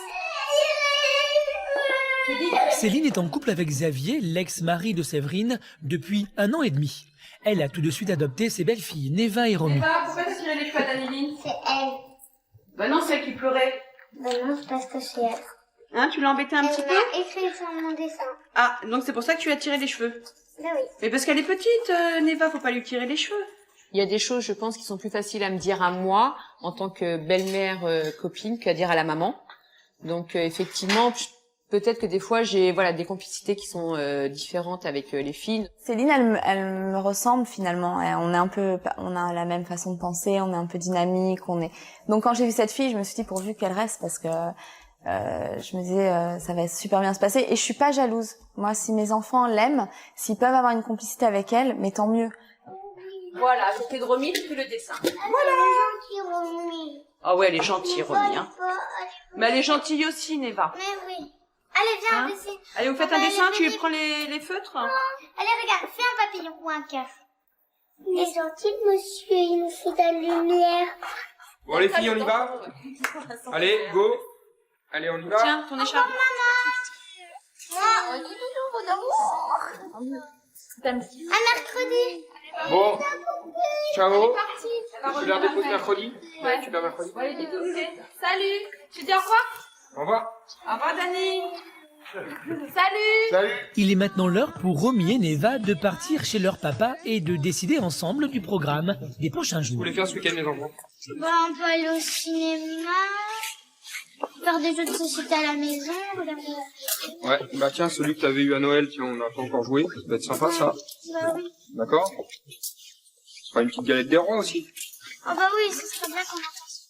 Céline est en couple avec Xavier, l'ex-mari de Séverine, depuis 1 an et demi. Elle a tout de suite adopté ses belles-filles, Neva et Romy. Neva, pourquoi t'as tiré les cheveux à Daniline? C'est elle. Bah non, c'est elle qui pleurait. Bah non, c'est parce que c'est elle. Hein, tu l'as embêtée un petit peu? Elle m'a écrit sur mon dessin. Ah, donc c'est pour ça que tu as tiré les cheveux? Bah oui. Mais parce qu'elle est petite, Neva, faut pas lui tirer les cheveux. Il y a des choses, je pense, qui sont plus faciles à me dire à moi, en tant que belle-mère copine, qu'à dire à la maman. Donc effectivement, peut-être que des fois j'ai des complicités qui sont différentes avec les filles. Céline, elle me ressemble finalement. On a la même façon de penser, on est un peu dynamique, Donc quand j'ai vu cette fille, je me suis dit pourvu qu'elle reste parce que je me disais ça va super bien se passer et je suis pas jalouse. Moi, si mes enfants l'aiment, s'ils peuvent avoir une complicité avec elle, mais tant mieux. Voilà, à côté de Romy, tu fais le dessin. Voilà. Romy. Ah ouais, elle est gentille, Romy. Hein. Mais elle est gentille aussi, Neva. Mais oui. Allez, viens, Hein? un dessin. Allez, vous faites un dessin, tu lui prends les feutres? Allez, regarde, fais un papillon ou un cœur. Il est gentil, monsieur, il nous fait de la lumière. Bon les filles, on y va? Allez, go. Allez, on y va? Tiens, ton écharpe. Maman. Moi, mon amour. À mercredi. Bon, ciao. parti. Tu la déposes mercredi? Ouais. Tu la mercredi? Ouais, il est tout fait. Salut. Tu dis au revoir? Au revoir. Au revoir, Dani. Salut. Il est maintenant l'heure pour Romy et Neva de partir chez leur papa et de décider ensemble du programme des prochains jours. Vous voulez faire ce week-end, les enfants? Bah, on peut aller au cinéma, faire des jeux de société à la maison, regarder. Ouais, bah tiens, celui que t'avais eu à Noël, tiens, on n'a pas encore joué. Ça va être sympa, ça. Bah oui. D'accord? Ce sera une petite galette des rois aussi. Ah bah oui, ce serait bien qu'on en fasse.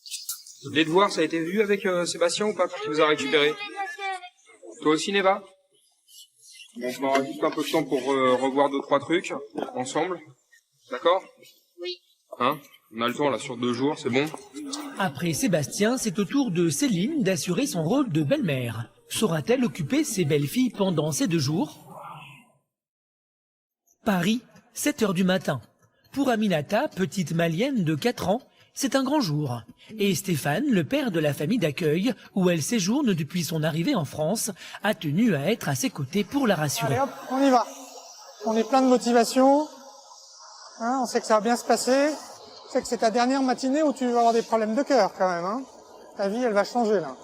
Les devoirs, ça a été vu avec Sébastien ou pas, quand il vous a récupéré? Toi aussi, Neva? Bon, on aura juste un peu de temps pour revoir 2-3 trucs ensemble. D'accord? Oui. Hein? On a le temps là sur 2 jours, c'est bon? Après Sébastien, c'est au tour de Céline d'assurer son rôle de belle-mère. Saura-t-elle occuper ses belles-filles pendant ces 2 jours? Paris, 7 heures du matin. Pour Aminata, petite malienne de 4 ans, c'est un grand jour. Et Stéphane, le père de la famille d'accueil, où elle séjourne depuis son arrivée en France, a tenu à être à ses côtés pour la rassurer. Allez hop, on y va. On est plein de motivation. Hein, on sait que ça va bien se passer. On sait que c'est ta dernière matinée où tu vas avoir des problèmes de cœur quand même. Hein. Ta vie, elle va changer là.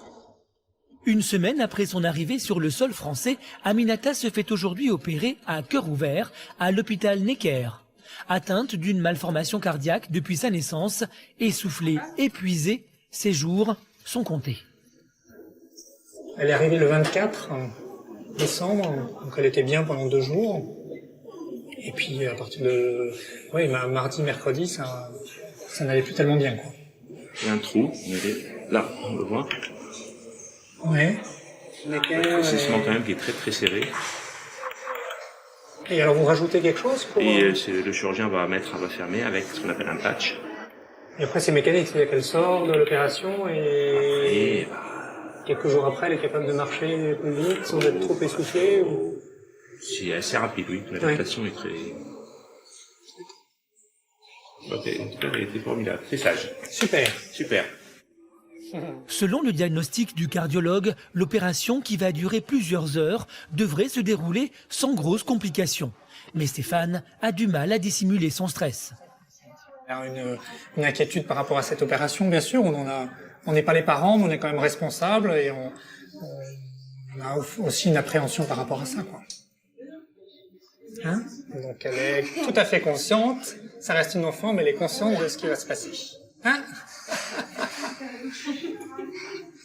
Une semaine après son arrivée sur le sol français, Aminata se fait aujourd'hui opérer à cœur ouvert à l'hôpital Necker. Atteinte d'une malformation cardiaque depuis sa naissance, essoufflée, épuisée, ses jours sont comptés. Elle est arrivée le 24 décembre, donc elle était bien pendant 2 jours. Et puis à partir de mardi, mercredi, ça n'allait plus tellement bien, quoi. Il y a un trou, là, on le voit. Ouais. C'est quand même qui est très très serré. Et alors vous rajoutez quelque chose pour... Et le chirurgien va fermer avec ce qu'on appelle un patch. Et après c'est mécanique, c'est-à-dire qu'elle sort de l'opération et quelques jours après elle est capable de marcher plus vite sans être trop essoufflée ou... C'est assez rapide, oui. L'adaptation est très... Ok, elle était formidable. C'est sage. Super. Super. Selon le diagnostic du cardiologue, l'opération qui va durer plusieurs heures devrait se dérouler sans grosses complications. Mais Stéphane a du mal à dissimuler son stress. Il y a une inquiétude par rapport à cette opération, bien sûr. On n'est pas les parents, mais on est quand même responsables et on a aussi une appréhension par rapport à ça, quoi. Hein? Donc elle est tout à fait consciente. Ça reste une enfant, mais elle est consciente de ce qui va se passer. Hein?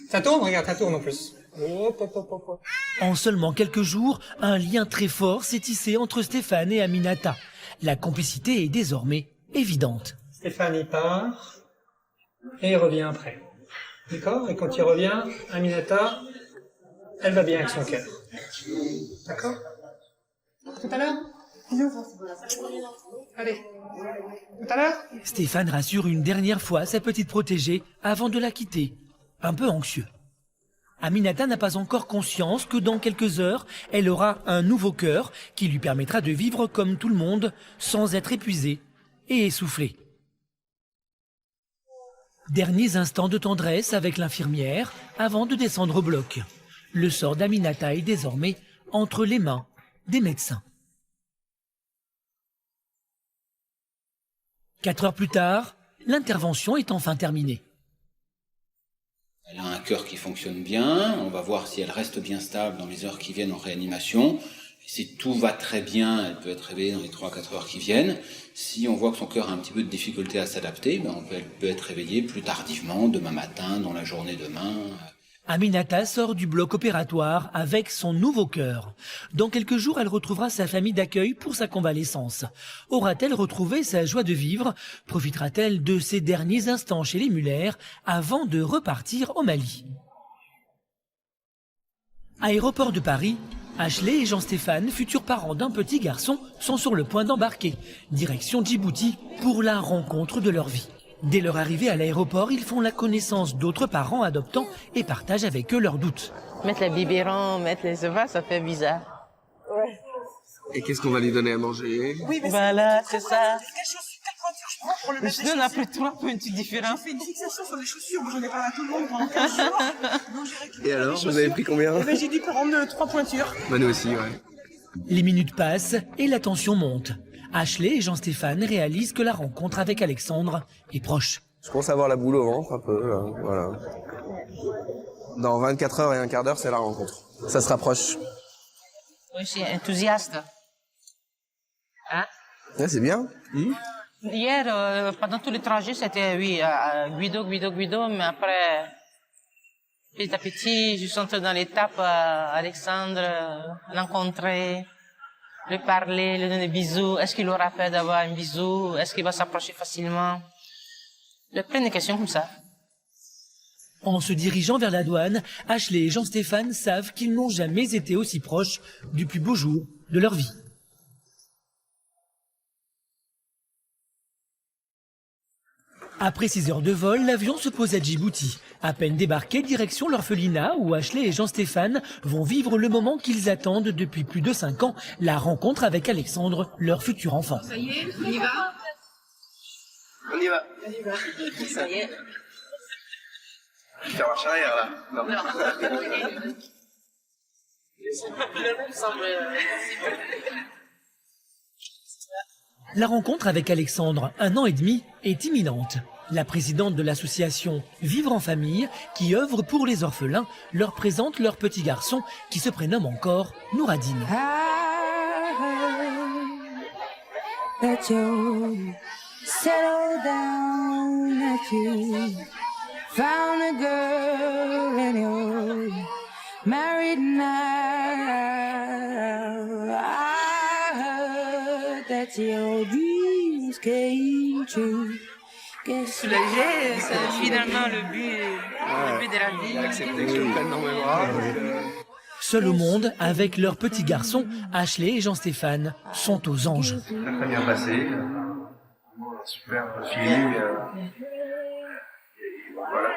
Ça tourne, regarde, ça tourne en plus. Hop, hop, hop, hop. En seulement quelques jours, un lien très fort s'est tissé entre Stéphane et Aminata. La complicité est désormais évidente. Stéphane, il part et il revient après. D'accord? Et quand il revient, Aminata, elle va bien avec son cœur. D'accord? Tout à l'heure? Allez. Tout à l'heure? Stéphane rassure une dernière fois sa petite protégée avant de la quitter, un peu anxieux. Aminata n'a pas encore conscience que dans quelques heures, elle aura un nouveau cœur qui lui permettra de vivre comme tout le monde sans être épuisée et essoufflée. Derniers instants de tendresse avec l'infirmière avant de descendre au bloc. Le sort d'Aminata est désormais entre les mains des médecins. 4 heures plus tard, l'intervention est enfin terminée. Elle a un cœur qui fonctionne bien, on va voir si elle reste bien stable dans les heures qui viennent en réanimation. Si tout va très bien, elle peut être réveillée dans les 3-4 heures qui viennent. Si on voit que son cœur a un petit peu de difficulté à s'adapter, elle peut être réveillée plus tardivement, demain matin, dans la journée demain. Aminata sort du bloc opératoire avec son nouveau cœur. Dans quelques jours, elle retrouvera sa famille d'accueil pour sa convalescence. Aura-t-elle retrouvé sa joie de vivre? Profitera-t-elle de ses derniers instants chez les Muller avant de repartir au Mali? Aéroport de Paris, Ashley et Jean-Stéphane, futurs parents d'un petit garçon, sont sur le point d'embarquer. Direction Djibouti pour la rencontre de leur vie. Dès leur arrivée à l'aéroport, ils font la connaissance d'autres parents adoptants et partagent avec eux leurs doutes. Mettre les biberons, mettre les œufs, ça fait bizarre. Ouais. Et qu'est-ce qu'on va lui donner à manger? Oui, mais voilà, c'est ça. Le cheveu, on a pris 3 pointures différents. On fait une fixation sur les chaussures, j'en ai parlé à tout le monde pendant 15 jours. Et alors, vous avez pris combien? J'ai dit prendre 3 pointures. Bah nous aussi, ouais. Les minutes passent et la tension monte. Ashley et Jean-Stéphane réalisent que la rencontre avec Alexandre est proche. Je commence à avoir la boule au ventre un peu, là. Voilà. Dans 24 heures et un quart d'heure, c'est la rencontre. Ça se rapproche. Oui, je suis enthousiaste. Hein? Ouais, c'est bien. Hier, pendant tout le trajet, c'était, oui, Guido, mais après, petit à petit, je suis entrée dans l'étape, Alexandre, rencontrer, lui parler, lui donner des bisous. Est-ce qu'il aura peur d'avoir un bisou? Est-ce qu'il va s'approcher facilement? Il y a plein de questions comme ça. En se dirigeant vers la douane, Ashley et Jean-Stéphane savent qu'ils n'ont jamais été aussi proches du plus beau jour de leur vie. Après 6 heures de vol, l'avion se pose à Djibouti. À peine débarqués, direction l'orphelinat où Ashley et Jean-Stéphane vont vivre le moment qu'ils attendent depuis plus de 5 ans, la rencontre avec Alexandre, leur futur enfant. Ça y est, on y va? On y va. On y va. Ça y est. Faire marche arrière, là. Non. La rencontre avec Alexandre, 1 an et demi, est imminente. La présidente de l'association Vivre en famille, qui œuvre pour les orphelins, leur présente leur petit garçon qui se prénomme encore Nouradine. That you settled down, that you found a girl and you're married now. I heard that your dreams came true. Soulagé, c'est finalement le but de la vie. Accepter que je le prenne dans mes bras. Seuls au monde, avec leur petit garçon, Ashley et Jean-Stéphane sont aux anges. Très bien passé. Super feeling. Voilà.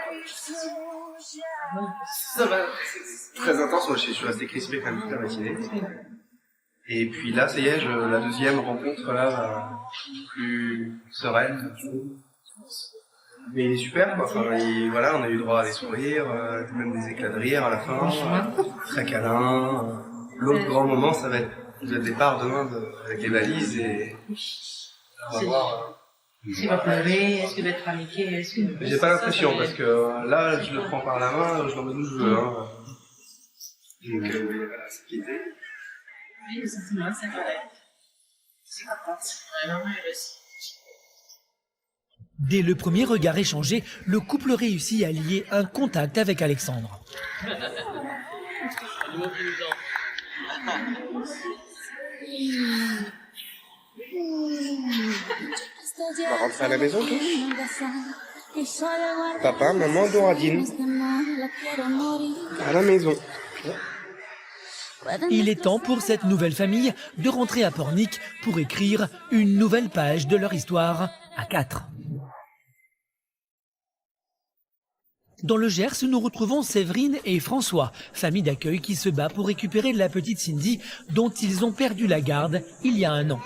Ça va. Très intense, moi je suis resté crispé quand même toute la matinée. Et puis là, ça y est, la deuxième rencontre là, plus sereine. Mais il est super quoi. Enfin, voilà, on a eu droit à des sourires, même des éclats de rire à la fin. Très câlin. L'autre grand moment, ça va être le départ demain avec les valises et on va voir. Est-ce qu'il va pleurer? Est-ce qu'il va être paniqué? J'ai pas l'impression parce que là, je le prends par la main, je l'emmène où je veux. Hein. Donc voilà, c'est quitter. Oui, le sentiment, c'est vrai. C'est important. Vraiment, il réussit. Dès le premier regard échangé, le couple réussit à lier un contact avec Alexandre. On va rentrer à la maison tous. Papa, maman, Doradine. À la maison. Il est temps pour cette nouvelle famille de rentrer à Pornic pour écrire une nouvelle page de leur histoire à 4. Dans le Gers, nous retrouvons Séverine et François, famille d'accueil qui se bat pour récupérer la petite Cindy dont ils ont perdu la garde il y a 1 an.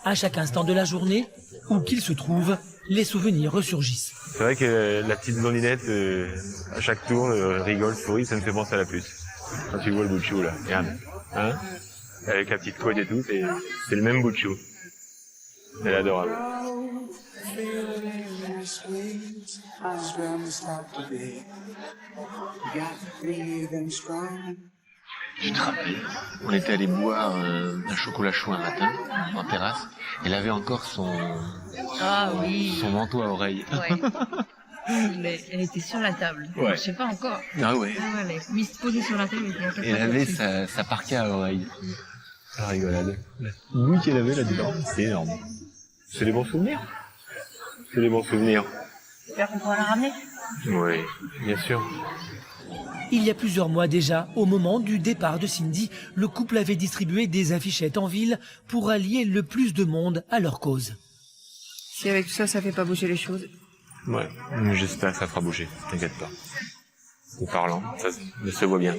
À chaque instant de la journée, où qu'ils se trouvent, les souvenirs ressurgissent. C'est vrai que la petite blondinette, à chaque tour, rigole, sourit, ça me fait penser à la puce. Quand tu vois le bout de chou, là, regarde. Hein, avec la petite couette et tout, c'est le même bout de chou. Elle est adorable. Tu te rappelles, on était allé boire un chocolat chaud un matin, en terrasse. Elle avait encore son manteau à oreilles. Mais elle était sur la table. Ouais. Je sais pas encore. Ah ouais. Elle est mise posée sur la table. Elle avait sa parka à oreilles. La rigolade. Oui, qu'elle avait là-dedans. C'est énorme. C'est des bons souvenirs. C'est des bons souvenirs. J'espère qu'on pourra la ramener. Oui, bien sûr. Il y a plusieurs mois déjà, au moment du départ de Cindy, le couple avait distribué des affichettes en ville pour allier le plus de monde à leur cause. Si avec tout ça, ça fait pas bouger les choses. Ouais, j'espère que ça fera bouger, t'inquiète pas. En parlant, ça se voit bien.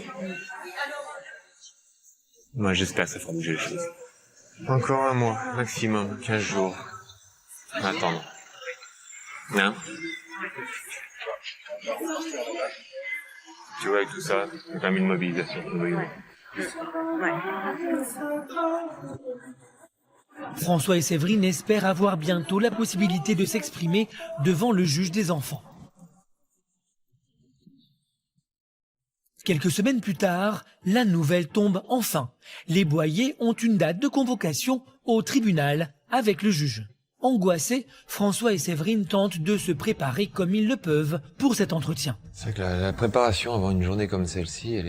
Moi, j'espère que ça fera bouger les choses. Encore 1 mois, maximum, 15 jours. En attendant. Hein? Tu vois, avec tout ça, c'est quand même une mobilisation. François et Séverine espèrent avoir bientôt la possibilité de s'exprimer devant le juge des enfants. Quelques semaines plus tard, la nouvelle tombe enfin. Les Boyer ont une date de convocation au tribunal avec le juge. Angoissés, François et Séverine tentent de se préparer comme ils le peuvent pour cet entretien. C'est vrai que la préparation avant une journée comme celle-ci,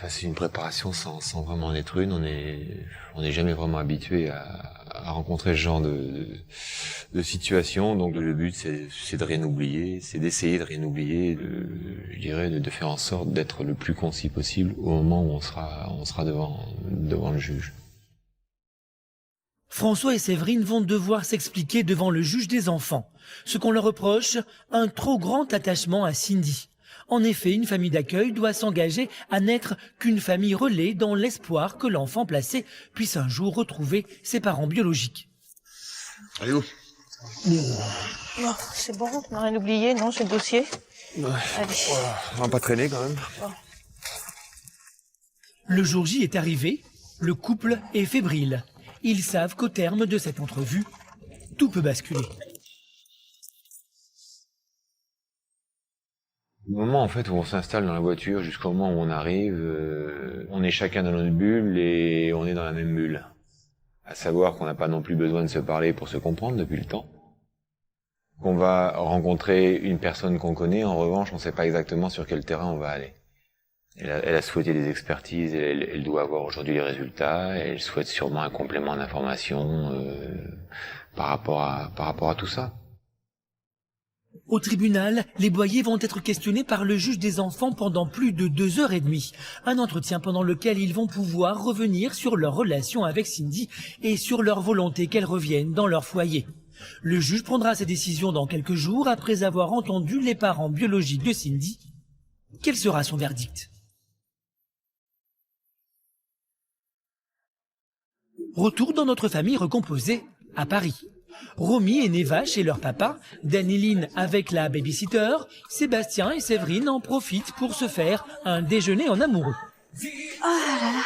c'est une préparation sans vraiment en être une. On n'est jamais vraiment habitué à rencontrer ce genre de situation. Donc le but, c'est de rien oublier, c'est d'essayer de rien oublier, de faire en sorte d'être le plus concis possible au moment où on sera devant le juge. François et Séverine vont devoir s'expliquer devant le juge des enfants. Ce qu'on leur reproche, un trop grand attachement à Cindy. En effet, une famille d'accueil doit s'engager à n'être qu'une famille relais dans l'espoir que l'enfant placé puisse un jour retrouver ses parents biologiques. Allez où? Non, c'est bon, on n'a rien oublié, non, c'est le dossier. Ouais. Allez. On va pas traîner quand même. Bon. Le jour J est arrivé, le couple est fébrile. Ils savent qu'au terme de cette entrevue, tout peut basculer. Au moment en fait où on s'installe dans la voiture jusqu'au moment où on arrive, on est chacun dans notre bulle et on est dans la même bulle. À savoir qu'on n'a pas non plus besoin de se parler pour se comprendre depuis le temps. Qu'on va rencontrer une personne qu'on connaît, en revanche on ne sait pas exactement sur quel terrain on va aller. Elle a souhaité des expertises, elle doit avoir aujourd'hui les résultats, elle souhaite sûrement un complément d'information par rapport à tout ça. Au tribunal, les Boyer vont être questionnés par le juge des enfants pendant plus de 2h30. Un entretien pendant lequel ils vont pouvoir revenir sur leur relation avec Cindy et sur leur volonté qu'elle revienne dans leur foyer. Le juge prendra sa décision dans quelques jours après avoir entendu les parents biologiques de Cindy. Quel sera son verdict ? Retour dans notre famille recomposée à Paris. Romy et Neva chez leur papa, Daniline avec la babysitter, Sébastien et Séverine en profitent pour se faire un déjeuner en amoureux. Oh là là,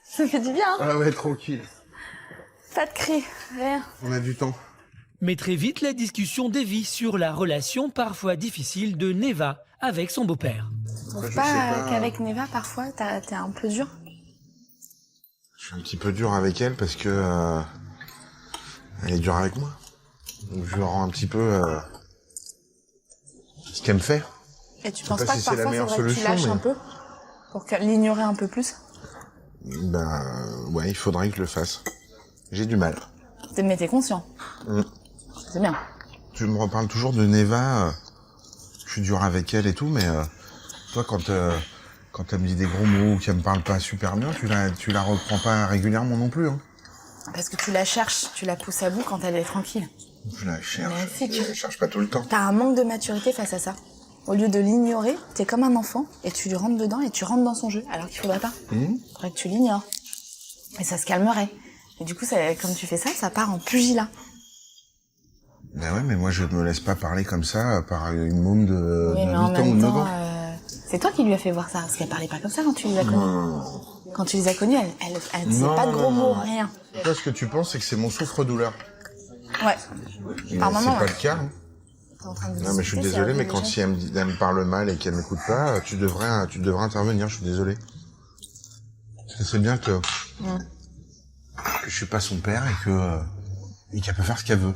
ça fait du bien. Ah ouais, tranquille. Pas de cris, rien. On a du temps. Mais très vite, la discussion dévie sur la relation parfois difficile de Neva avec son beau-père. Tu trouves pas qu'avec Neva, parfois, t'es un peu dur? Je suis un petit peu dur avec elle parce que elle est dure avec moi. Donc je lui rends un petit peu ce qu'elle me fait. Et tu penses pas que parfois, faudrait que tu lâches un peu pour qu'elle l'ignorer un peu plus? Ben, ouais, il faudrait que je le fasse. J'ai du mal. Mais t'es conscient. C'est bien. Tu me reparles toujours de Neva. Je suis dur avec elle et tout, mais toi, quand elle me dit des gros mots ou qu'elle me parle pas super bien, tu la reprends pas régulièrement non plus. Hein. Parce que tu la cherches, tu la pousses à bout quand elle est tranquille. Je la cherche. Mais si, Je la cherche pas tout le temps. T'as un manque de maturité face à ça. Au lieu de l'ignorer, t'es comme un enfant et tu lui rentres dedans et tu rentres dans son jeu, alors qu'il faudrait pas. Faudrait que tu l'ignores. Et ça se calmerait. Et du coup, comme tu fais ça, ça part en pugilat. Ben ouais, mais moi je me laisse pas parler comme ça par une môme de 8 ans ou 9 ans. C'est toi qui lui as fait voir ça, parce qu'elle parlait pas comme ça quand tu les as connus. Quand tu les as connus, elle disait pas de gros mots, rien. Toi, ce que tu penses, c'est que c'est mon souffre-douleur. Ouais. Par moment, c'est pas le cas. Hein. Non, mais je suis désolé, mais quand si elle me parle mal et qu'elle m'écoute pas, tu devrais intervenir, je suis désolé. C'est bien que je suis pas son père et qu'elle peut faire ce qu'elle veut.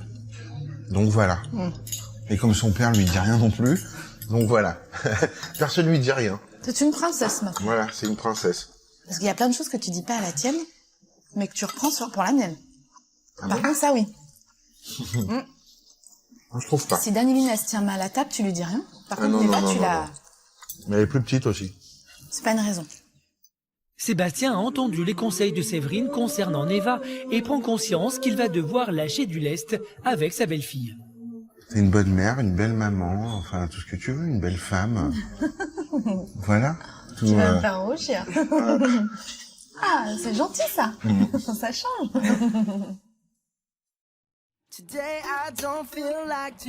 Donc voilà. Et comme son père lui dit rien non plus, donc voilà. Personne lui dit rien. C'est une princesse maintenant. Voilà, c'est une princesse. Parce qu'il y a plein de choses que tu dis pas à la tienne, mais que tu reprends pour la mienne. Ah Par contre, ça oui. Je trouve pas. Si Daniline, elle se tient mal à table, tu lui dis rien. Par contre, non, Neva, non, tu la... Mais elle est plus petite aussi. C'est pas une raison. Sébastien a entendu les conseils de Séverine concernant Neva et prend conscience qu'il va devoir lâcher du lest avec sa belle-fille. T'es une bonne mère, une belle maman, enfin tout ce que tu veux, une belle femme. Voilà. Tout, tu vas me faire rougir. Ah, c'est gentil ça. Ça change.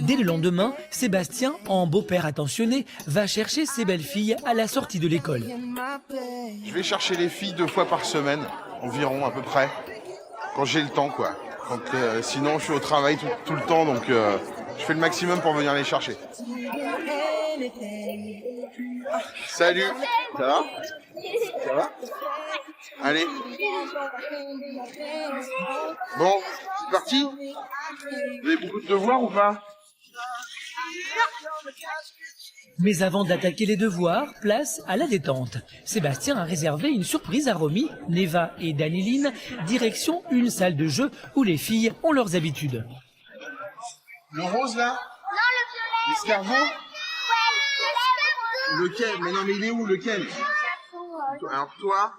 Dès le lendemain, Sébastien, en beau-père attentionné, va chercher ses belles-filles à la sortie de l'école. Je vais chercher les filles 2 fois par semaine, environ à peu près, quand j'ai le temps quoi. Sinon je suis au travail tout le temps, donc je fais le maximum pour venir les chercher. Salut, ça va? Ça va? Allez. Bon, c'est parti? Vous avez beaucoup de devoirs ou pas? Mais avant d'attaquer les devoirs, place à la détente. Sébastien a réservé une surprise à Romy, Neva et Daniline, direction une salle de jeu où les filles ont leurs habitudes. Le rose là? Non, le violet. L'escargot? Lequel? Mais non, mais il est où, lequel? Alors toi,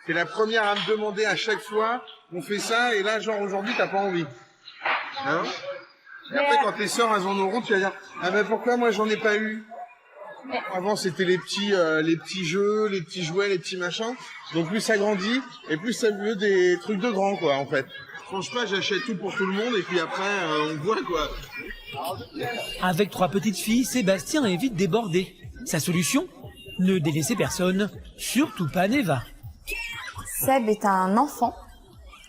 t'es la première à me demander à chaque fois, on fait ça, et là, genre aujourd'hui, t'as pas envie. Hein? Et après, quand tes sœurs, elles en auront, tu vas dire, ah ben pourquoi moi j'en ai pas eu? Avant, c'était les petits jeux, les petits jouets, les petits machins. Donc plus ça grandit, et plus ça veut des trucs de grands, quoi, en fait. Franchement, j'achète tout pour tout le monde, et puis après, on voit, quoi. Avec 3 petites filles, Sébastien est vite débordé. Sa solution? Ne délaisser personne, surtout pas Neva. Seb est un enfant,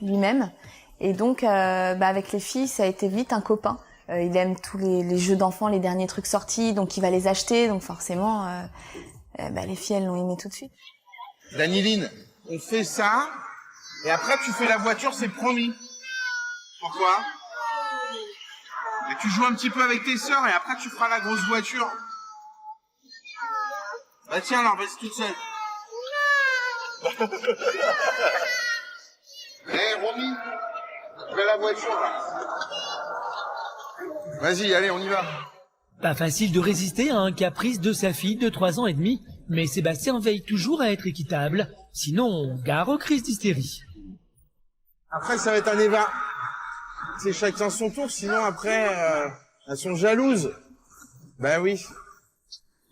lui-même, et donc avec les filles, ça a été vite un copain. Il aime tous les jeux d'enfants, les derniers trucs sortis, donc il va les acheter, donc forcément, les filles, elles l'ont aimé tout de suite. Daniline, on fait ça, et après tu fais la voiture, c'est promis. Pourquoi? Et tu joues un petit peu avec tes sœurs, et après tu feras la grosse voiture. Bah tiens alors, vas-y toute seule. Hé Romy, fais la voiture là. Vas-y, allez, on y va. Pas facile de résister à un caprice de sa fille de 3 ans et demi, mais Sébastien veille toujours à être équitable, sinon gare aux crises d'hystérie. Après ça va être un Neva. C'est chacun son tour, sinon après, elles sont jalouses. Ben oui.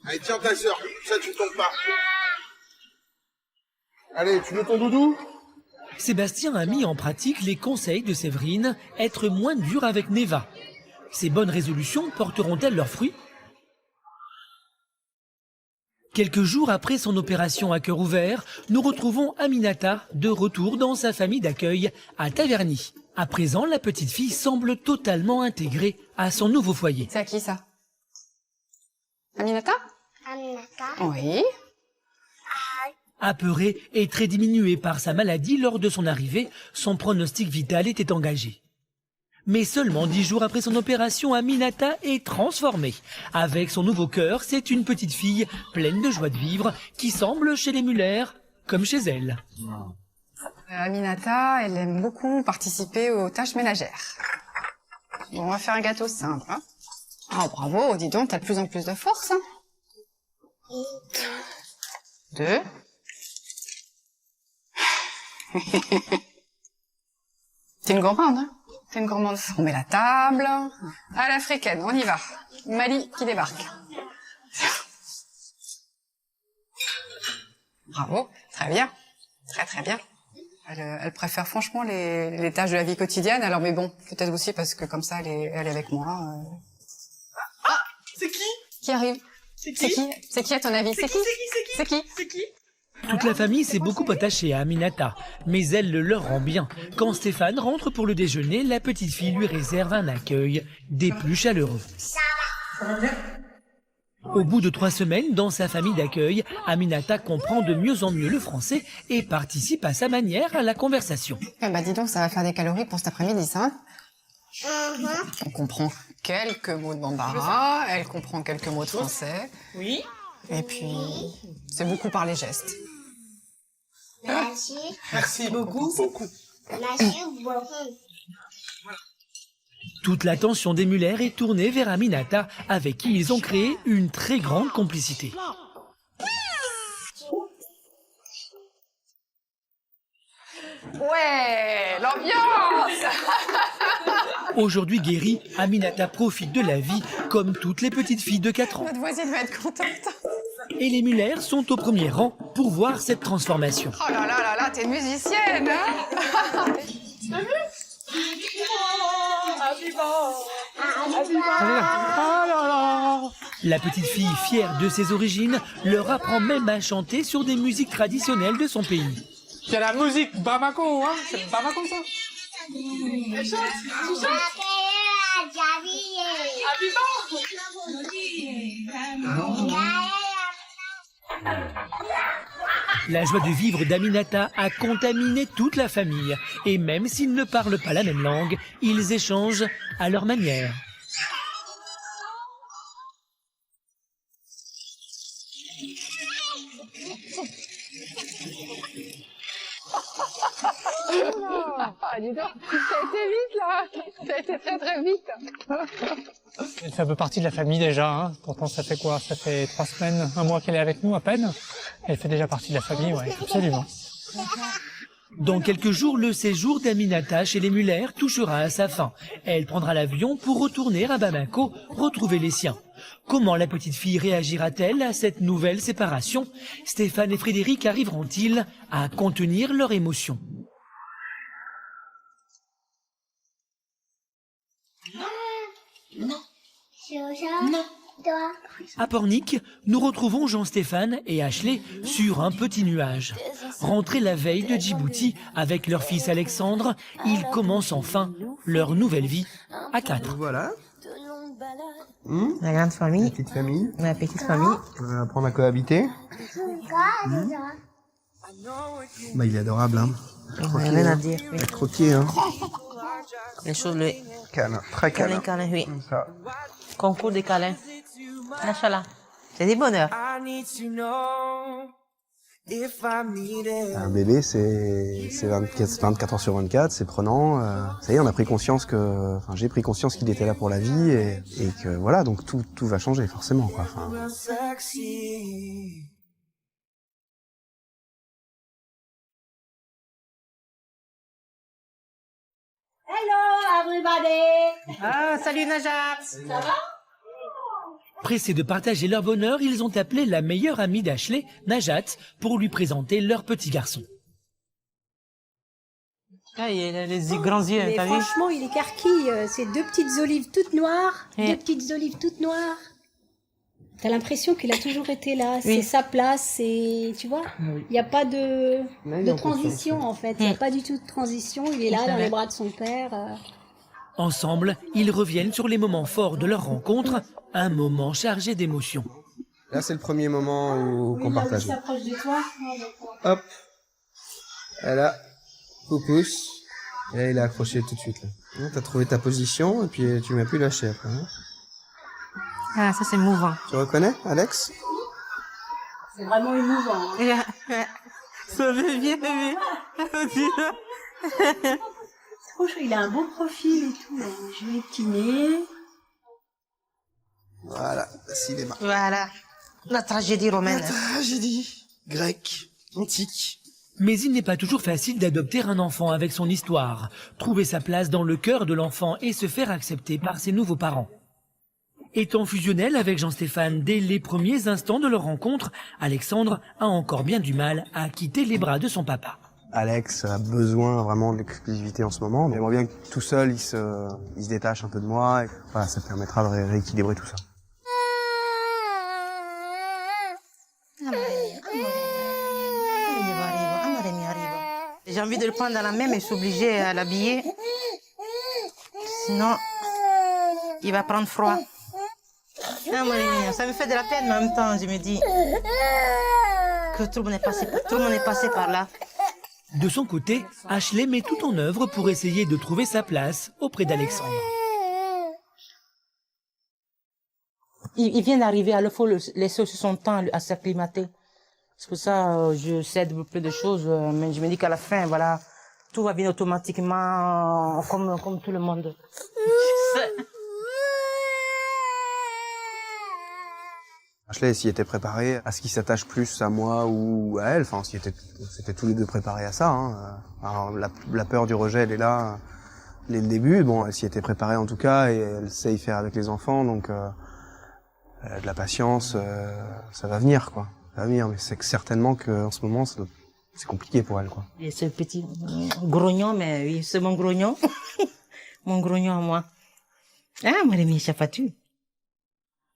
Allez, tiens ta sœur, ça tu tombes pas. Allez, tu veux ton doudou? Sébastien a mis en pratique les conseils de Séverine, être moins dur avec Neva. Ces bonnes résolutions porteront-elles leurs fruits? Quelques jours après son opération à cœur ouvert, nous retrouvons Aminata de retour dans sa famille d'accueil à Taverny. À présent, la petite fille semble totalement intégrée à son nouveau foyer. C'est à qui ça? Aminata? Aminata. Oui. Apeurée et très diminuée par sa maladie lors de son arrivée, son pronostic vital était engagé. Mais seulement 10 jours après son opération, Aminata est transformée. Avec son nouveau cœur, c'est une petite fille pleine de joie de vivre qui semble, chez les Muller, comme chez elle. Aminata, elle aime beaucoup participer aux tâches ménagères. Bon, on va faire un gâteau simple. Hein. Oh, bravo, dis donc, t'as de plus en plus de force. Hein. 2. T'es une gourmande, hein? T'es une gourmande. On met la table. À l'africaine, on y va. Mali qui débarque. Bravo, très bien. Très très bien. Elle préfère franchement les tâches de la vie quotidienne. Alors, mais bon, peut-être aussi parce que comme ça, elle est avec moi. Ah, c'est qui? Qui arrive? C'est qui? C'est qui à ton avis? C'est qui? Toute la famille s'est beaucoup attachée à Aminata, mais elle le leur rend bien. Quand Stéphane rentre pour le déjeuner, la petite fille lui réserve un accueil des plus chaleureux. Au bout de 3 semaines, dans sa famille d'accueil, Aminata comprend de mieux en mieux le français et participe à sa manière à la conversation. Eh ben dis donc, ça va faire des calories pour cet après-midi, ça. On comprend quelques mots de bambara, elle comprend quelques mots de français. Oui. Et puis, c'est beaucoup par les gestes. Merci. Merci beaucoup. Merci beaucoup. Toute l'attention des Muller est tournée vers Aminata, avec qui ils ont créé une très grande complicité. Ouais, l'ambiance. Aujourd'hui guérie, Aminata profite de la vie comme toutes les petites filles de 4 ans. Notre voisine va être contente. Et les Muller sont au premier rang pour voir cette transformation. Oh là là là là, t'es musicienne, hein? T'as vu? La petite fille, fière de ses origines, leur apprend même à chanter sur des musiques traditionnelles de son pays. Il y a la musique Bamako, hein? C'est Bamako, ça? Elle chante. Tu chantes? La joie de vivre d'Aminata a contaminé toute la famille. Et même s'ils ne parlent pas la même langue, ils échangent à leur manière. Ah, dis donc, ça a été vite, là. Ça a été très très vite. Elle fait un peu partie de la famille déjà, hein. Pourtant ça fait quoi? Ça fait 3 semaines, 1 mois qu'elle est avec nous à peine. Elle fait déjà partie de la famille, ouais, absolument. Dans quelques jours, le séjour d'Aminata chez les Muller touchera à sa fin. Elle prendra l'avion pour retourner à Bamako, retrouver les siens. Comment la petite fille réagira-t-elle à cette nouvelle séparation? Stéphane et Frédéric arriveront-ils à contenir leur émotion? Non. Non. Toi. À Pornic, nous retrouvons Jean-Stéphane et Ashley sur un petit nuage. Rentrés la veille de Djibouti avec leur fils Alexandre, ils commencent enfin leur nouvelle vie à 4. Voilà. La grande famille. La petite famille. La petite famille. On va apprendre à cohabiter. Bah, il est adorable, hein. Rien à dire. Il est croqué, hein. Les choses, le Câlin, très câlin. câlin, oui. Comme ça. Concours des câlins. Machallah. C'est des bonheurs. Un bébé, c'est 24 heures sur 24, c'est prenant. Ça y est, on a pris conscience que, enfin, j'ai pris conscience qu'il était là pour la vie et que voilà, donc tout va changer forcément, quoi. Enfin, Hello, everybody! Ah, salut Najat! Ça va? Pressés de partager leur bonheur, ils ont appelé la meilleure amie d'Ashley, Najat, pour lui présenter leur petit garçon. Ah, il a les grands yeux, Mais t'as vu? franchement, il écarquille. C'est 2 petites olives toutes noires. Et- 2 petites olives toutes noires. T'as l'impression qu'il a toujours été là. Oui. C'est sa place. C'est, tu vois, il n'y a pas de transition en fait. Il n'y a pas du tout de transition. Il est là dans les bras de son père. Ensemble, ils reviennent sur les moments forts de leur rencontre, un moment chargé d'émotions. là, c'est le premier moment qu'on partage. s'approche de toi. Hop. Voilà. Poupousse. Et là, il est accroché tout de suite, là. T'as trouvé ta position et puis tu m'as plus lâché après, hein. Ah, ça c'est mouvant. Tu reconnais, Alex? C'est vraiment émouvant. Ça veut bien, mais... Franchement, il a un beau profil et tout. Joli petit nez. Voilà, voici les mains. Voilà. La tragédie romaine. La tragédie grecque, antique. Mais il n'est pas toujours facile d'adopter un enfant avec son histoire, trouver sa place dans le cœur de l'enfant et se faire accepter par ses nouveaux parents. Étant fusionnel avec Jean-Stéphane dès les premiers instants de leur rencontre, Alexandre a encore bien du mal à quitter les bras de son papa. Alex a besoin vraiment d'exclusivité en ce moment. J'aimerais bien que tout seul, il se détache un peu de moi. Et voilà, ça permettra de rééquilibrer tout ça. J'ai envie de le prendre dans la main, mais je suis obligée à l'habiller. Sinon, il va prendre froid. Ah, ça me fait de la peine, mais en même temps, je me dis que tout le monde est passé par là. De son côté, Ashley met tout en œuvre pour essayer de trouver sa place auprès d'Alexandre. Il vient d'arriver, alors il faut laisser aussi son temps à s'acclimater. C'est pour ça je cède plus de choses, mais je me dis qu'à la fin, voilà, tout va bien automatiquement, comme tout le monde. Ashley s'y était préparé à ce qu'il s'attache plus à moi ou à elle. Enfin, c'était tous les deux préparés à ça. Hein. Alors, la peur du rejet, elle est là dès le début. Bon, elle s'y était préparée en tout cas et elle sait y faire avec les enfants, donc elle a de la patience, ça va venir, quoi. Ça va venir, mais c'est que certainement qu'en ce moment, c'est compliqué pour elle, quoi. Et ce petit grognon, mais oui, c'est mon grognon. Mon grognon à moi. Ah, moi, les miens, tu.